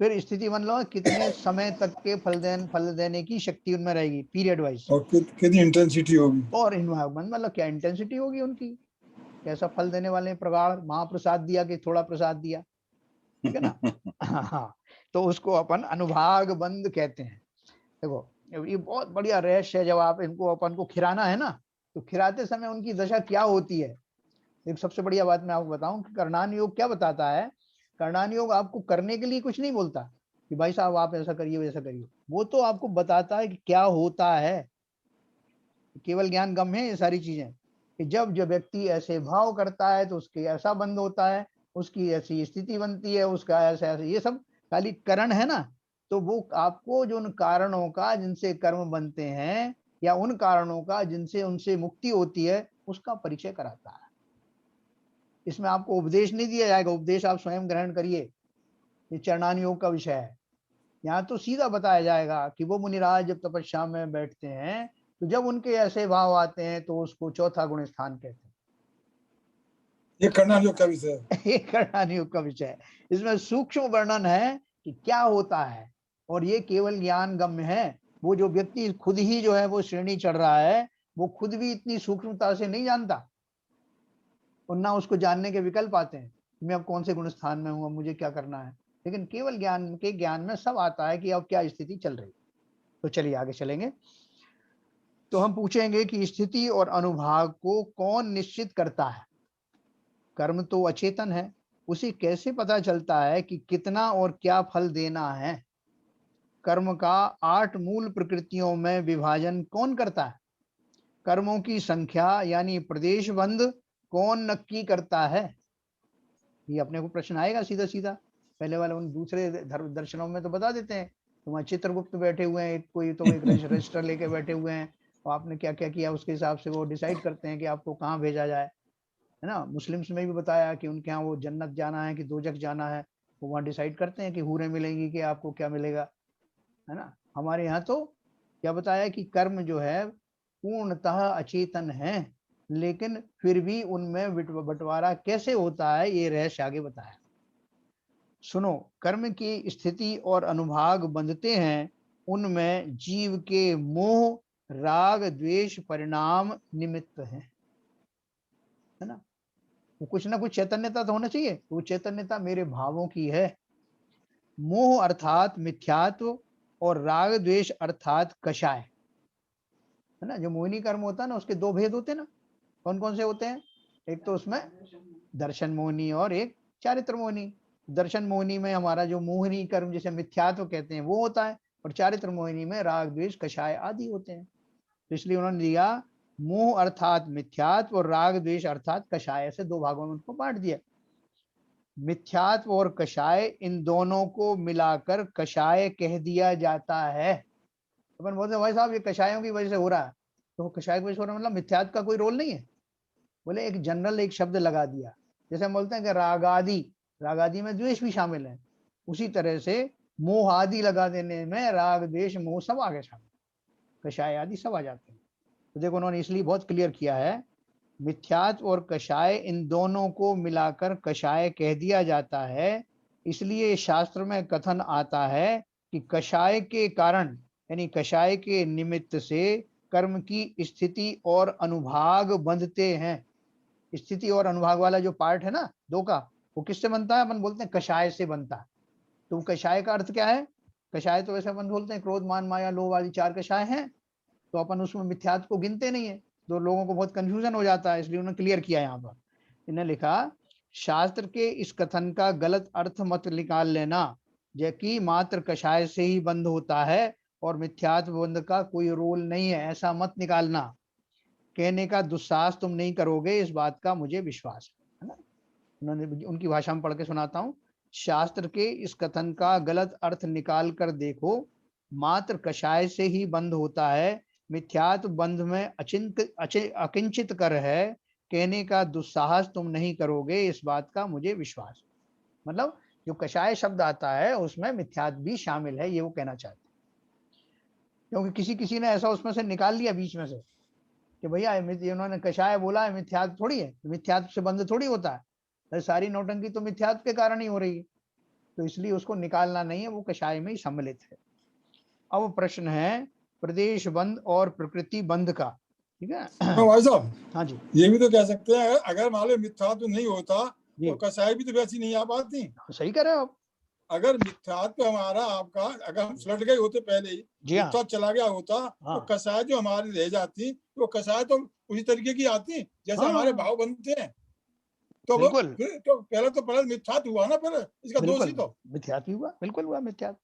Speaker 1: फिर स्थिति बंध लो, कितने समय तक के फल देने की शक्ति उनमें रहेगी, पीरियड वाइज।
Speaker 6: और कितनी इंटेंसिटी होगी। और
Speaker 1: इन्वायरमेंट मतलब क्या इंटेंसिटी होगी उनकी, कैसा फल देने वाले, प्रगाढ़ महाप्रसाद दिया कि थोड़ा प्रसाद दिया, ठीक है ना। हाँ, तो उसको अपन अनुभाग बंध कहते हैं। देखो ये बहुत बढ़िया रहस्य है, जब आप इनको अपन को खिराना है ना, तो खिराते समय उनकी दशा क्या होती है। एक सबसे बढ़िया बात मैं आपको बताऊं कि करणान योग क्या बताता है। करणान योग आपको करने के लिए कुछ नहीं बोलता कि भाई साहब आप ऐसा करिए वैसा करिए, वो तो आपको बताता है कि क्या होता है। केवल ज्ञान गम है ये सारी चीजें, कि जब जब व्यक्ति ऐसे भाव करता है तो उसके ऐसा बंद होता है, उसकी ऐसी स्थिति बनती है, उसका ऐसा ऐसा, ये सब खाली कारण है ना। तो वो आपको जो उन कारणों का जिनसे कर्म बनते हैं या उन कारणों का जिनसे उनसे मुक्ति होती है उसका परिचय कराता है। इसमें आपको उपदेश नहीं दिया जाएगा, उपदेश आप स्वयं ग्रहण करिए, ये चरणान योग का विषय है। यहाँ तो सीधा बताया जाएगा कि वो मुनिराज जब तपस्या में बैठते हैं तो जब उनके ऐसे भाव आते हैं तो उसको चौथा गुण स्थान कहते हैं।
Speaker 6: ये करणान योग का विषय है।
Speaker 1: ये करणान योग का विषय है। इसमें सूक्ष्म वर्णन है कि क्या होता है, और ये केवल ज्ञान गम्य है। वो जो व्यक्ति खुद ही जो है वो श्रेणी चढ़ रहा है, वो खुद भी इतनी सूक्ष्मता से नहीं जानता, और ना उसको जानने के विकल्प आते हैं, मैं अब कौन से गुण स्थान में हूँ, अब मुझे क्या करना है। लेकिन केवल ज्ञान में सब आता है कि अब क्या स्थिति चल रही है। तो चलिए आगे चलेंगे। तो हम पूछेंगे कि स्थिति और अनुभाग को कौन निश्चित करता है। कर्म तो अचेतन है, उसे कैसे पता चलता है कि कितना और क्या फल देना है। कर्म का 8 मूल प्रकृतियों में विभाजन कौन करता है। कर्मों की संख्या यानी प्रदेश बंध कौन नक्की करता है। ये अपने को प्रश्न आएगा सीधा सीधा। पहले वाले उन दूसरे दर्शनों में तो बता देते हैं, तुम्हारे चित्रगुप्त बैठे हुए हैं, कोई तो एक रजिस्टर लेके बैठे हुए हैं, और आपने क्या क्या किया उसके हिसाब से वो डिसाइड करते हैं कि आपको कहाँ भेजा जाए, है ना। मुस्लिम्स में भी बताया कि उनके यहाँ वो जन्नत जाना है कि दोजख जाना है, वो वहाँ डिसाइड करते हैं कि हूरें मिलेंगी कि आपको क्या मिलेगा, है ना। हमारे यहाँ तो क्या बताया कि कर्म जो है पूर्णतः अचेतन हैं, लेकिन फिर भी उनमें बंटवारा कैसे होता है ये रहस्य आगे बताया। सुनो, कर्म की स्थिति और अनुभाग बंधते हैं, उनमें जीव के मोह राग द्वेष परिणाम निमित्त है ना। वो कुछ ना कुछ चैतन्यता तो होना चाहिए, तो वो चैतन्यता मेरे भावों की है। मोह अर्थात मिथ्यात्व और राग द्वेष अर्थात कषाय है ना। जो मोहिनी कर्म होता है ना, उसके दो भेद होते हैं ना। कौन कौन से होते हैं? एक तो उसमें दर्शन मोहिनी और एक चारित्र मोहिनी। दर्शन मोहिनी में हमारा जो मोहिनी कर्म जिसे मिथ्यात्व कहते हैं वो होता है, और चारित्र मोहिनी में राग द्वेष कषाय आदि होते हैं। तो इसलिए उन्होंने दिया मोह अर्थात मिथ्यात्व और राग द्वेष अर्थात कषाय, ऐसे दो भागों में उनको बांट दिया। मिथ्यात्व और कषाय, इन दोनों को मिलाकर कषाय कह दिया जाता है। अपन बोलते हैं भाई साहब ये कषायों की वजह से हो रहा है, तो कषाय की वजह से हो रहा है मतलब मिथ्यात्व का कोई रोल नहीं है। बोले एक जनरल एक शब्द लगा दिया, जैसे हम बोलते हैं कि रागादि, रागादि में द्वेष भी शामिल है, उसी तरह से मोह आदि लगा देने में राग द्वेष मोह सब आगे शामिल, कषाय आदि सब आ जाते हैं। तो देखो उन्होंने इसलिए बहुत क्लियर किया है, मिथ्यात्व और कषाय इन दोनों को मिलाकर कषाय कह दिया जाता है। इसलिए शास्त्र में कथन आता है कि कषाय के कारण यानी कषाय के निमित्त से कर्म की स्थिति और अनुभाग बंधते हैं। स्थिति और अनुभाग वाला जो पार्ट है ना दो का, वो किससे बनता है? अपन बोलते हैं कषाय से बनता है। तो कषाय का अर्थ क्या है? कषाय तो वैसे अपन बोलते हैं क्रोध मान माया लोभ आदि 4 कषाय हैं, तो अपन उसमें मिथ्यात्व को गिनते नहीं है, तो लोगों को बहुत कंफ्यूजन हो जाता है, इसलिए उन्होंने क्लियर किया। यहाँ पर इन्हें लिखा, शास्त्र के इस कथन का गलत अर्थ मत निकाल लेना, जबकि मात्र कषाय से ही बंध होता है और मिथ्यात्व बंध का कोई रोल नहीं है, ऐसा मत निकालना। कहने का दुस्साहस तुम नहीं करोगे, इस बात का मुझे विश्वास है ना। उन्होंने उनकी भाषा में पढ़ के सुनाता हूँ। शास्त्र के इस कथन का गलत अर्थ निकाल कर देखो, मात्र कषाय से ही बंध होता है, मिथ्यात्व बंध में अकिंचित कर है। कहने का दुस्साहस तुम नहीं करोगे, इस बात का मुझे विश्वास। मतलब जो कषाय शब्द आता है उसमें मिथ्यात्व भी शामिल है, ये वो कहना चाहते हैं। क्योंकि किसी किसी ने ऐसा उसमें से निकाल लिया बीच में से कि भैया उन्होंने कषाय बोला है, मिथ्यात्व थोड़ी है, मिथ्यात्व से बंध थोड़ी होता है, सारी नौटंकी तो मिथ्यात्व के कारण ही हो रही है, तो इसलिए उसको निकालना नहीं है, वो कषाय में ही सम्मिलित है। अब प्रश्न है प्रदेश बंध और प्रकृति बंध का, ठीक है।
Speaker 6: हाँ भाई साहब,
Speaker 1: हाँ जी,
Speaker 6: ये भी तो कह सकते हैं अगर मान लो मिथ्यात्व नहीं होता तो कषाय भी तो वैसी नहीं आ पाती।
Speaker 1: सही कह रहे हो आप।
Speaker 6: अगर मिथ्यात्व हमारा आपका अगर हम सुलट गए होते पहले ही, मिथ्यात्व चला गया होता तो कषाय जो हमारी रह जाती, तो कषाय तो उसी तरीके की आती जैसे हमारे भाव बनते हैं। तो पहले तो पहले मिथ्यात्व हुआ ना, पहले इसका दोष ही तो
Speaker 1: मिथ्यात्व हुआ, बिल्कुल हुआ मिथ्यात्व।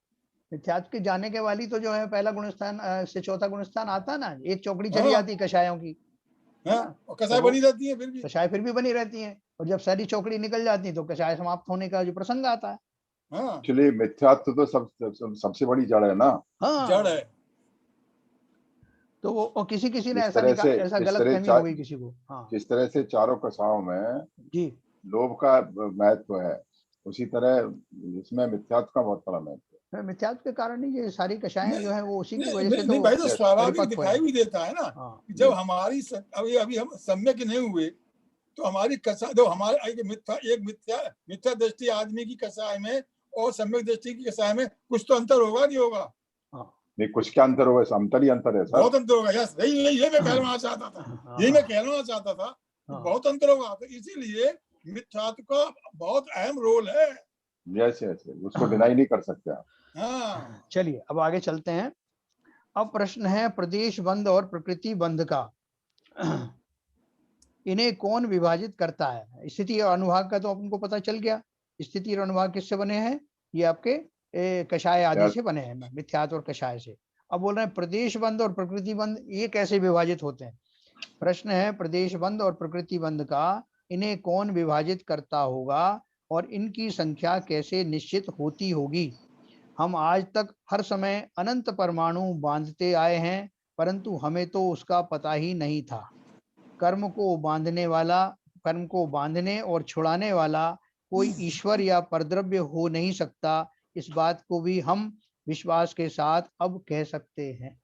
Speaker 1: मिथ्यात्व के जाने के वाली तो जो है पहला गुणस्थान से चौथा गुणस्थान आता है ना, एक चौकड़ी चली जाती कषायों की,
Speaker 6: और कषाय बनी रहती है, फिर भी
Speaker 1: कषाय फिर भी बनी रहती है, और जब सारी चौकड़ी निकल जाती है तो कषाय समाप्त होने का जो प्रसंग आता है।
Speaker 3: एक्चुअली मिथ्यात्व तो सबसे बड़ी जड़ है ना।
Speaker 6: जड़ है।
Speaker 1: तो वो किसी किसी ने ऐसा गलतफहमी हो गई किसी को।
Speaker 3: जिस तरह से चारों कषायों में
Speaker 1: जी
Speaker 3: लोभ का महत्व है, उसी तरह इसमें मिथ्यात्व का बहुत बड़ा महत्व है।
Speaker 1: मिथ्यात्व के कारण ही ये सारी कषायें जो है वो उसी की वजह से
Speaker 6: तो भाई तो स्वाभाविक दिखाई भी देता है ना, जब हमारी अभी हम सम्यक नहीं हुए तो हमारी कषाय जो हमारे एक मिथ्या दृष्टि आदमी की कषाय में और सम्यक दृष्टि की कषाय में कुछ तो अंतर होगा, नहीं होगा?
Speaker 3: नहीं, कुछ क्या अंतर होगा, अंतर ही अंतर है सर।
Speaker 6: बहुत अंतर होगा। यस, यही मैं कहना चाहता था, यही मैं कहना चाहता था, बहुत अंतर होगा। तो इसीलिए मिथ्यात्व का बहुत अहम रोल है।
Speaker 3: यस, उसको डिनाई नहीं कर सकते आप।
Speaker 6: हाँ,
Speaker 1: चलिए अब आगे चलते हैं। अब प्रश्न है प्रदेश बंध और प्रकृति बंध का, इन्हें कौन विभाजित करता है? स्थिति और अनुभाग का तो आपको पता चल गया, स्थिति और अनुभाग किससे बने हैं? ये आपके कषाय आदि से बने हैं, मिथ्यात्व और कषाय से। अब बोल रहे हैं प्रदेश बंध और प्रकृति बंध ये कैसे विभाजित होते हैं? प्रश्न है प्रदेश बंध और प्रकृति बंध का इन्हें कौन विभाजित करता होगा और इनकी संख्या कैसे निश्चित होती होगी? हम आज तक हर समय अनंत परमाणु बांधते आए हैं, परंतु हमें तो उसका पता ही नहीं था। कर्म को बांधने और छुड़ाने वाला कोई ईश्वर या परद्रव्य हो नहीं सकता, इस बात को भी हम विश्वास के साथ अब कह सकते हैं,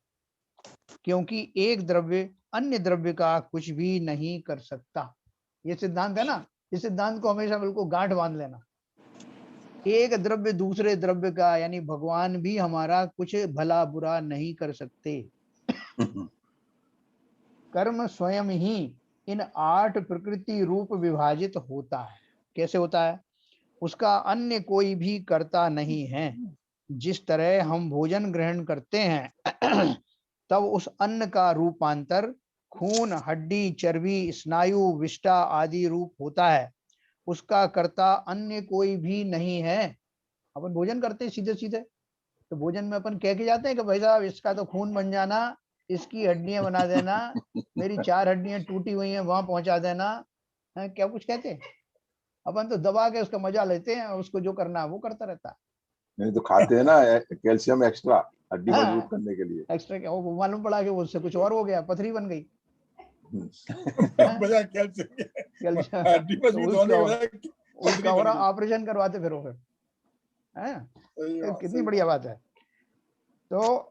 Speaker 1: क्योंकि एक द्रव्य अन्य द्रव्य का कुछ भी नहीं कर सकता। ये सिद्धांत है ना, इस सिद्धांत को हमेशा बिल्कुल गांठ बांध लेना। एक द्रव्य दूसरे द्रव्य का, यानी भगवान भी हमारा कुछ भला बुरा नहीं कर सकते। कर्म स्वयं ही इन 8 प्रकृति रूप विभाजित होता है। कैसे होता है? उसका अन्य कोई भी करता नहीं है। जिस तरह हम भोजन ग्रहण करते हैं तब उस अन्न का रूपांतर खून, हड्डी, चर्बी, स्नायु, विष्ठा आदि रूप होता है। उसका कर्ता अन्य कोई भी नहीं है। अपन भोजन करते हैं सीधे सीधे, तो भोजन में अपन कह के जाते हैं कि भाई साहब इसका तो खून बन जाना, इसकी हड्डियां बना देना, मेरी 4 हड्डियां टूटी हुई हैं वहां पहुंचा देना, है क्या कुछ कहते हैं? अपन तो दबा के उसका मजा लेते हैं, उसको जो करना है वो करता रहता है।
Speaker 3: नहीं तो खाते हैं ना कैल्शियम एक्स्ट्रा, हड्डी मजबूत
Speaker 1: हाँ,
Speaker 3: करने के लिए।
Speaker 1: एक्स्ट्रा क्या, वो मालूम पड़ा कि उससे कुछ और हो गया, पथरी बन गई।
Speaker 6: बजाय कैल्शियम
Speaker 1: कैल्शियम
Speaker 6: हड्डी
Speaker 1: तो
Speaker 6: मजबूत होने के बजाय
Speaker 1: उसका और ऑपरेशन करवाते फिर वो फिर, है कितनी बढ़िया बात है। तो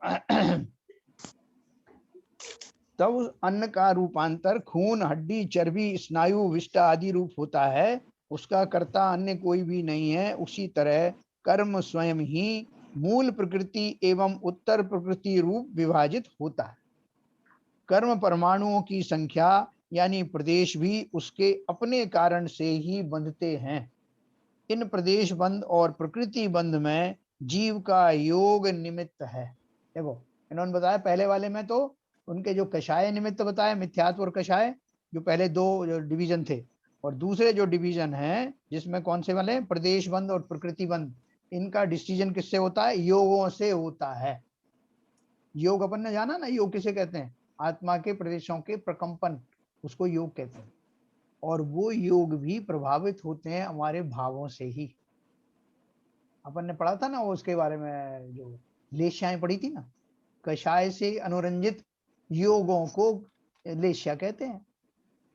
Speaker 1: तब उस अन्न का रूपांतर खून, हड्डी, चर्बी, स्नायु, विष्ठा आदि रूप होता है। उसका कर्ता अन्य कोई भी नहीं है। उसी तरह कर्म स्वयं ही मूल प्रकृति एवं उत्तर प्रकृति रूप विभाजित होता है। कर्म परमाणुओं की संख्या यानी प्रदेश भी उसके अपने कारण से ही बंधते हैं। इन प्रदेश बंध और प्रकृति बंध में जीव का योग निमित्त है। देखो इन्होंने बताया पहले वाले में तो उनके जो कषाय निमित्त बताया, मिथ्यात्व और कषाय, जो पहले 2 डिवीजन थे, और दूसरे जो डिवीजन है जिसमें कौन से वाले, प्रदेश बंध और प्रकृति बंध, इनका डिसीजन किससे होता है? योगों से होता है। योग अपन ने जाना ना, योग किसे कहते हैं? आत्मा के प्रदेशों के प्रकंपन, उसको योग कहते हैं। और वो योग भी प्रभावित होते हैं हमारे भावों से ही। अपन ने पढ़ा था ना उसके बारे में, जो लेश्याएं पढ़ी थी ना, कषाय से अनुरंजित योगों को लेश्या कहते हैं।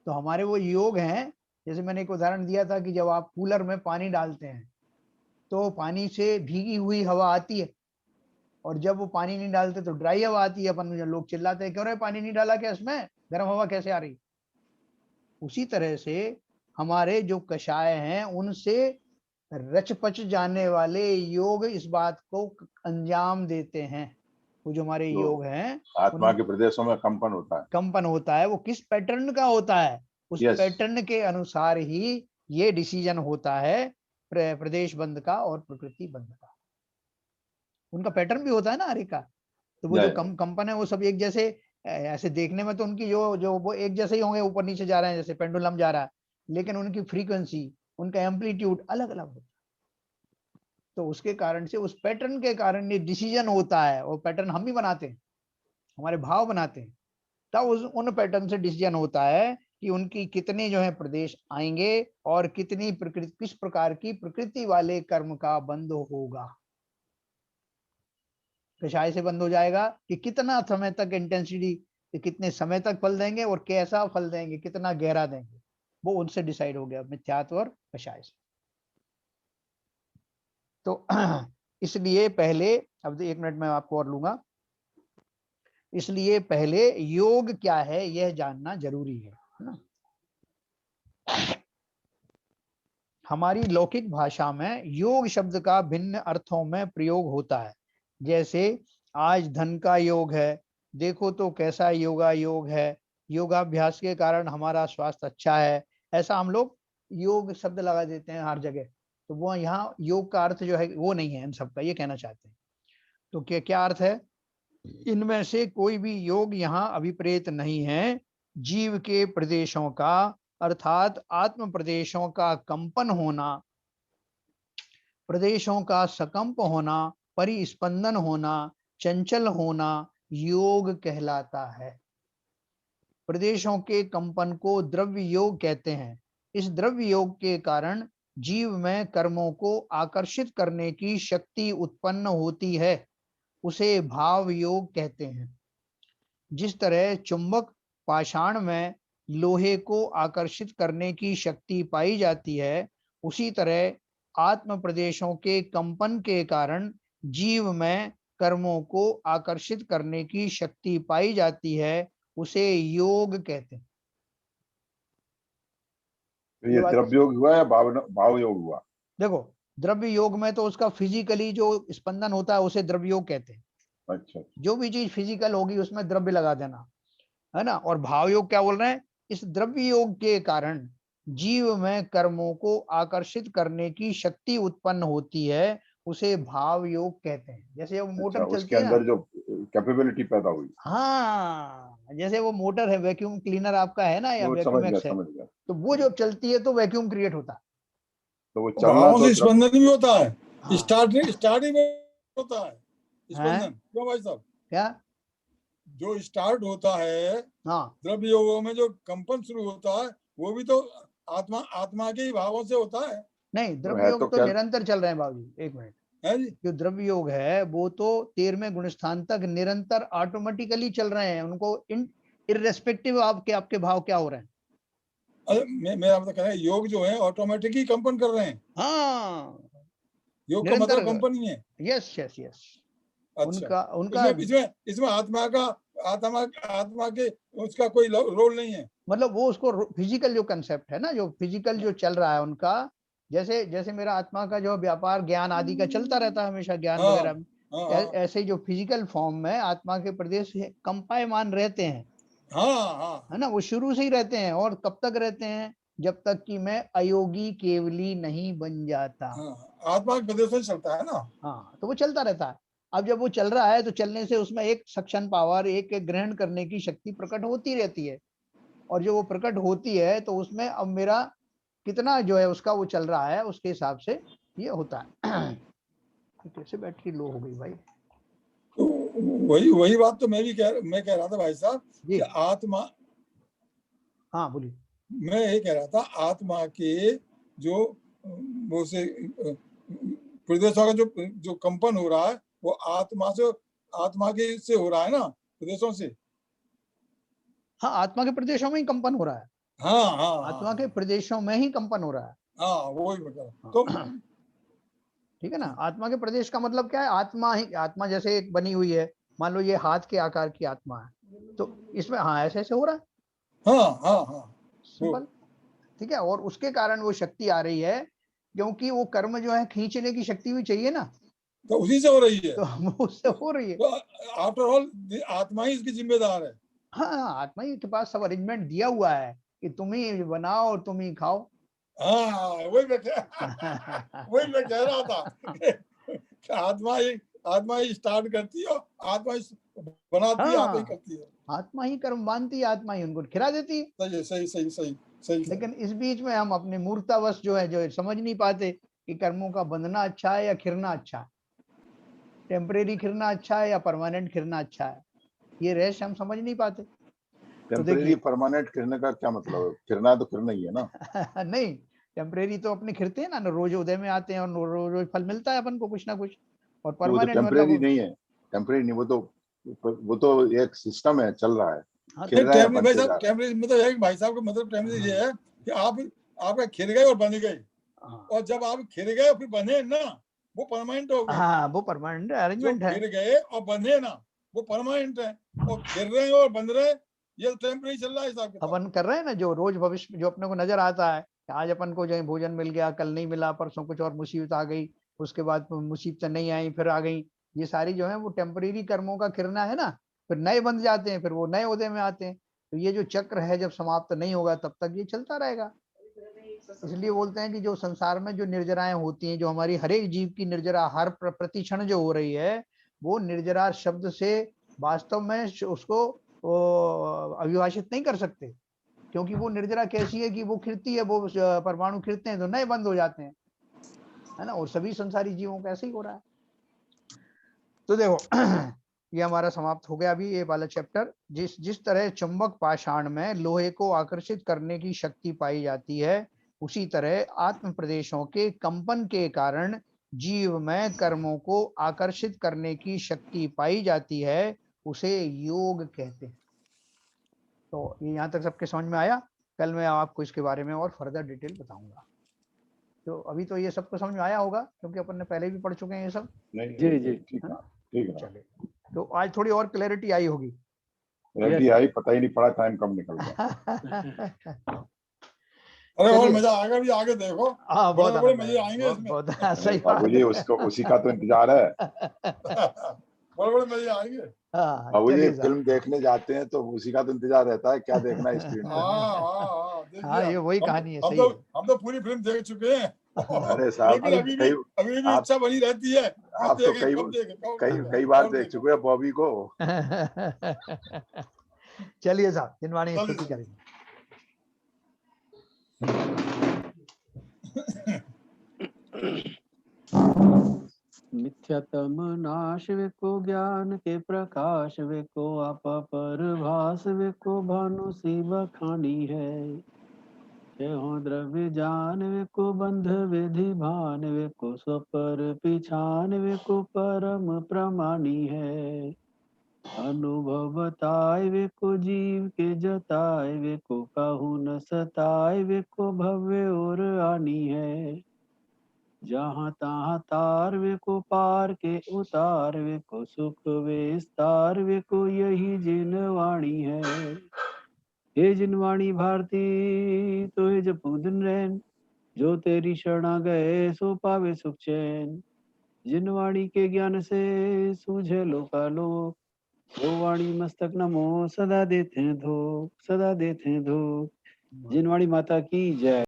Speaker 1: तो हमारे वो योग हैं, जैसे मैंने एक उदाहरण दिया था कि जब आप कूलर में पानी डालते हैं तो पानी से भीगी हुई हवा आती है, और जब वो पानी नहीं डालते तो ड्राई हवा आती है। अपन लोग चिल्लाते हैं क्यों रे पानी नहीं डाला क्या इसमें, गर्म हवा कैसे आ रही? उसी तरह से हमारे जो कषाय हैं उनसे रचपच जाने वाले योग इस बात को अंजाम देते हैं। वो जो हमारे योग हैं,
Speaker 3: आत्मा के प्रदेशों में कंपन होता है।
Speaker 1: कंपन होता है, वो किस पैटर्न का होता है? उस पैटर्न के अनुसार ही ये डिसीजन होता है प्रदेश बंध का और प्रकृति बंध का। उनका पैटर्न भी होता है ना हर एक का। तो वो जो कंपन है वो सब एक जैसे, ऐसे देखने में तो उनकी जो वो एक जैसे ही होंगे, ऊपर नीचे जा रहे हैं जैसे पेंडुलम जा रहा है, लेकिन उनकी फ्रीक्वेंसी, उनका एम्पलीट्यूड अलग अलग होता है। तो उसके कारण से, उस पैटर्न के कारण ये डिसीजन होता है। वो पैटर्न हम भी बनाते हैं, हमारे भाव बनाते हैं, तब उन पैटर्न से डिसीजन होता है कि उनकी कितने जो है प्रदेश आएंगे और कितनी प्रकृति, किस प्रकार की प्रकृति वाले कर्म का बंध होगा। कषाय से बंद हो जाएगा कि कितना समय तक इंटेंसिटी, कितने समय तक फल देंगे और कैसा फल देंगे, कितना गहरा देंगे, वो उनसे डिसाइड हो गया, मिथ्यात्व और कषाय से। तो इसलिए पहले, अब 1 मिनट में आपको और लूंगा, इसलिए पहले योग क्या है यह जानना जरूरी है ना। हमारी लौकिक भाषा में योग शब्द का भिन्न अर्थों में प्रयोग होता है। जैसे आज धन का योग है, देखो तो कैसा योगा योग है, योगाभ्यास के कारण हमारा स्वास्थ्य अच्छा है, ऐसा हम लोग योग शब्द लगा देते हैं हर जगह। तो वो यहाँ योग का अर्थ जो है वो नहीं है इन सब का, ये कहना चाहते हैं। तो क्या अर्थ है? इनमें से कोई भी योग यहाँ अभिप्रेत नहीं है। जीव के प्रदेशों का, अर्थात आत्म प्रदेशों का कंपन होना, प्रदेशों का सकंप होना, परिस्पंदन होना, चंचल होना योग कहलाता है। प्रदेशों के कंपन को द्रव्य योग कहते हैं। इस द्रव्य योग के कारण जीव में कर्मों को आकर्षित करने की शक्ति उत्पन्न होती है, उसे भाव योग कहते हैं। जिस तरह चुंबक पाषाण में लोहे को आकर्षित करने की शक्ति पाई जाती है, उसी तरह आत्म प्रदेशों के कंपन के कारण जीव में कर्मों को आकर्षित करने की शक्ति पाई जाती है, उसे योग कहते हैं।
Speaker 3: तो ये द्रव्य योग हुआ या भाव योग हुआ?
Speaker 1: देखो, द्रव्य योग में तो उसका फिजिकली जो स्पंदन होता है उसे द्रव्य योग कहते हैं।
Speaker 3: अच्छा,
Speaker 1: जो भी चीज फिजिकल होगी उसमें द्रव्य लगा देना, है ना। और भाव योग क्या बोल रहे हैं? इस द्रव्य योग के कारण जीव में कर्मों को आकर्षित करने की शक्ति उत्पन्न होती है, उसे भाव योग कहते हैं। जैसे वो मोटर
Speaker 3: अच्छा,
Speaker 1: चलती
Speaker 3: उसके
Speaker 1: है ना,
Speaker 3: अंदर जो कैपेबिलिटी पैदा हुई,
Speaker 1: हाँ, जैसे वो मोटर है, वैक्यूम क्लीनर आपका है ना, या
Speaker 3: वो
Speaker 1: वैक्यूम
Speaker 3: समझ
Speaker 1: एक्स है,
Speaker 3: गया।
Speaker 1: तो वो जब चलती है तो वैक्यूम क्रिएट होता है।
Speaker 3: तो वो चलना
Speaker 6: भावों
Speaker 3: तो
Speaker 6: से स्पंदन भी होता है।
Speaker 1: हाँ।
Speaker 6: स्टार्टिंग में होता है स्पंदन,
Speaker 1: हैं?
Speaker 6: क्यों भाई साहब?
Speaker 1: क्या?
Speaker 6: जो स्टार्ट होता है
Speaker 1: हाँ,
Speaker 6: द्रव्य योगों में, जो कंपन शुरू होता है, वो भी तो आत्मा के ही भावों से होता है।
Speaker 1: नहीं,
Speaker 3: तो
Speaker 1: द्रव्य
Speaker 3: है
Speaker 1: योग
Speaker 3: तो
Speaker 1: तो
Speaker 3: क्या?
Speaker 1: निरंतर चल रहे हैं बाबूजी, एक मिनट।
Speaker 6: है जी।
Speaker 1: जो द्रव्य योग है वो तो 13वें गुणस्थान तक निरंतर ऑटोमेटिकली चल रहे हैं, उनको इररेस्पेक्टिव आपके आपके भाव क्या हो रहे हैं।
Speaker 6: अरे मैं आपको कह रहा हूं, योग जो है ऑटोमेटिक ही कंपन कर रहे हैं।
Speaker 1: हाँ,
Speaker 6: योग का
Speaker 1: निरंतर।
Speaker 6: मतलब कंपन ही है।
Speaker 1: Yes yes yes.
Speaker 6: अच्छा,
Speaker 1: उनका उनका
Speaker 6: इसमें आत्मा के उसका कोई रोल नहीं है।
Speaker 1: मतलब वो उसको फिजिकल जो कंसेप्ट है ना, जो फिजिकल जो चल रहा है उनका, जैसे जैसे मेरा आत्मा का जो व्यापार ज्ञान आदि का चलता रहता है हमेशा, ज्ञान
Speaker 6: हाँ
Speaker 1: वगैरह में,
Speaker 6: हाँ
Speaker 1: ऐसे जो फिजिकल फॉर्म में आत्मा के प्रदेश कंपायमान रहते हैं,
Speaker 6: हाँ हाँ
Speaker 1: है ना, वो शुरू से ही रहते हैं। और कब तक रहते हैं? जब तक कि मैं अयोगी केवली नहीं बन जाता।
Speaker 6: हाँ, आत्मा के प्रदेश से चलता है ना।
Speaker 1: हाँ, तो वो चलता रहता है। अब जब वो चल रहा है तो चलने से उसमें एक सक्शन पावर, एक ग्रहण करने की शक्ति प्रकट होती रहती है। और जो वो प्रकट होती है तो उसमें अब मेरा कितना जो है उसका वो चल रहा है, उसके हिसाब से ये होता है। कैसे बैटरी लो हो गई भाई?
Speaker 6: तो वही बात तो मैं कह रहा था भाई साहब
Speaker 1: जी
Speaker 6: कि आत्मा,
Speaker 1: हाँ बोलिए।
Speaker 6: मैं ये कह रहा था आत्मा के जो वो से प्रदेशों का जो कंपन हो रहा है, वो आत्मा के से हो रहा है ना, प्रदेशों से।
Speaker 1: हाँ, आत्मा के प्रदेशों में ही कंपन हो रहा है।
Speaker 6: हाँ हाँ
Speaker 1: आत्मा के
Speaker 6: हाँ
Speaker 1: प्रदेशों में ही कंपन हो रहा है।
Speaker 6: हाँ, वही मैं कह रहा हूं। तो
Speaker 1: ठीक है ना। आत्मा के प्रदेश का मतलब क्या है? आत्मा ही, आत्मा जैसे एक बनी हुई है, मान लो ये हाथ के आकार की आत्मा है, तो इसमें हाँ ऐसे ऐसे हो रहा है,
Speaker 6: हाँ हाँ हाँ,
Speaker 1: सिंपल। ठीक है। और उसके कारण वो शक्ति आ रही है, क्योंकि वो कर्म जो है खींचने की शक्ति भी चाहिए ना,
Speaker 6: तो उसी से हो रही है।
Speaker 1: तो वो उससे हो रही है।
Speaker 6: तो आफ्टर ऑल आत्मा ही इसकी जिम्मेदार है।
Speaker 1: हाँ, आत्मा ही के पास सब अरेंजमेंट दिया हुआ है कि तुम ही बनाओ और तुम ही खाओ।
Speaker 6: हाँ, वही मैं कह रहा था कि आत्मा ही स्टार्ट करती है, आत्मा ही बनाती है, आत्मा ही
Speaker 1: हाँ,
Speaker 6: करती है।
Speaker 1: आत्मा ही कर्म बांधती है, आत्मा ही उनको खिला देती है।
Speaker 6: सही है, सही सही सही सही।
Speaker 1: लेकिन इस बीच में हम अपने मूर्तावश जो है, जो समझ नहीं पाते कि कर्मों का बंधना अच्छा है या खिरना अच्छा है, टेम्परेरी खिरना अच्छा है या परमानेंट खिरना अच्छा है, ये रहस्य हम समझ नहीं पाते। तो
Speaker 3: टेम्परेरी
Speaker 1: देखिए,
Speaker 3: परमानेंट करने का क्या मतलब है? फिरना तो फिरना ही है ना।
Speaker 1: नहीं, टेम्परेरी तो अपने खिरते हैं ना, रोज उदय में आते हैं और रोज रोज फल मिलता है अपन को कुछ ना कुछ। और
Speaker 3: नहीं, वो तो
Speaker 1: परमानेंट
Speaker 3: टेम्परेरी
Speaker 1: मतलब,
Speaker 3: नहीं है। टेम्परेरी नहीं, वो तो एक सिस्टम है, चल रहा है,
Speaker 1: हाँ,
Speaker 3: खिल रहा है,
Speaker 6: भाई
Speaker 3: बनते जा
Speaker 6: साहब,
Speaker 3: रहा है।
Speaker 6: टेम्परेरी मतलब है कि भाई साहब का मतलब टेम्परेरी ये है कि आपका खिल गए और बन गए,
Speaker 1: हाँ,
Speaker 6: और जब आप खिल गए और फिर बने ना, वो परमानेंट हो गए।
Speaker 1: हाँ, वो परमानेंट
Speaker 6: जो
Speaker 1: अरेंजमेंट है।
Speaker 6: खिल गए और बने ना, वो परमानेंट है। और खिल रहे हैं और बन रहे हैं, ये टेम्परेरी चल रहा है हिसाब के साथ।
Speaker 1: अपन कर रहे हैं ना जो रोज भविष्य जो अपने को नजर आता है कि आज अपन को जो है भोजन मिल गया, कल नहीं मिला, परसों कुछ और मुसीबत आ गई, उसके बाद मुसीबतें नहीं आई फिर आ गई, ये सारी जो है वो टेम्परेरी कर्मों का खिरना है ना। फिर नए बन जाते हैं, फिर वो नए उदय में आते हैं। तो ये जो चक्र है जब समाप्त नहीं होगा तब तक ये चलता रहेगा। इसलिए बोलते हैं कि जो संसार में जो निर्जराएं होती हैं, जो हमारी हर एक जीव की निर्जरा हर प्रति क्षण जो हो रही है, वो निर्जरा शब्द से वास्तव में उसको अभिभाषित नहीं कर सकते। क्योंकि वो निर्जरा कैसी है कि वो खिलती है, वो परमाणु खिलते हैं तो नए बंद हो जाते हैं, है ना। और सभी संसारी जीवों का ऐसे ही हो रहा है। तो देखो, ये हमारा समाप्त हो गया अभी ये वाला चैप्टर। जिस जिस तरह चुंबक पाषाण में लोहे को आकर्षित करने की शक्ति पाई जाती है, उसी तरह आत्म प्रदेशों के कंपन के कारण जीव में कर्मों को आकर्षित करने की शक्ति पाई जाती है, उसे योग कहते हैं। तो ये यहाँ तक सबके समझ में आया? कल मैं आपको इसके बारे में और फर्दर डिटेल बताऊंगा। तो अभी तो ये सबको समझ में आया होगा, क्योंकि अपन ने पहले भी पढ़ चुके हैं ये सब।
Speaker 3: नहीं,
Speaker 4: जी जी
Speaker 3: ठीक है, ठीक है।
Speaker 1: चलिए, तो आज थोड़ी और क्लैरिटी आई होगी।
Speaker 3: FDI पता ही नहीं पड़ा टाइम कब निकल गया।
Speaker 6: अरे और
Speaker 1: चलिए।
Speaker 6: मजा आएगा भी, आगे देखो
Speaker 1: हाँ बहुत
Speaker 6: बड़े बड़े
Speaker 1: आनंद
Speaker 6: मजे
Speaker 1: आएगा,
Speaker 6: आएंगे
Speaker 1: बहुत
Speaker 6: इसमें।
Speaker 1: बहुत सही बात
Speaker 3: बाबू जी
Speaker 1: है।
Speaker 3: उसको उसी का तो इंतजार है।
Speaker 6: बड़े बड़े मजे आएंगे।
Speaker 1: हाँ
Speaker 3: बाबू जी
Speaker 1: चलिए साहब।
Speaker 3: फिल्म देखने जाते हैं तो उसी का तो इंतजार रहता है, क्या देखना है स्क्रीन
Speaker 6: हाँ
Speaker 3: पे।
Speaker 6: हाँ
Speaker 1: हाँ
Speaker 6: देखिए
Speaker 1: ये वही कहानी है,
Speaker 6: हम
Speaker 1: सही
Speaker 6: तो
Speaker 1: है।
Speaker 6: हम तो पूरी फिल्म देख चुके हैं।
Speaker 3: अरे साहब
Speaker 6: लेकिन अभी भी
Speaker 3: आप
Speaker 6: इच्छा बनी रहती है, कब
Speaker 3: आप तो
Speaker 6: देखें कब देखें
Speaker 3: कई बार
Speaker 6: कब
Speaker 3: देख
Speaker 6: देखें।
Speaker 3: चुके हैं बॉबी को।
Speaker 1: चलिए साहब, जिनवाणी
Speaker 6: चलिए।
Speaker 1: स्तुति करेंगे।
Speaker 4: मिथ्यातम नाश विको ज्ञान के प्रकाश विको आपा पर भास विको भानु सी बखानी है। हो द्रव्य जान विको बंध विधि भान विको स्वपर पिछान विको परम प्रमाणी है। अनुभव बताए विको जीव के जताए विको कहु न सताए विको भव्य और आनी है। जहाँ तहाँ तार वे को पार के उतार वे को सुख विस्तार वे को यही जिनवाणी है। हे जिनवाणी भारती तो हे जपू दिन रैन, जो तेरी शरणा गए सो पावे सुख चैन। जिनवाणी के ज्ञान से सूझे लोकालोक, वो वाणी मस्तक नमो सदा देते धो, सदा देते धो। जिनवाणी माता की जय।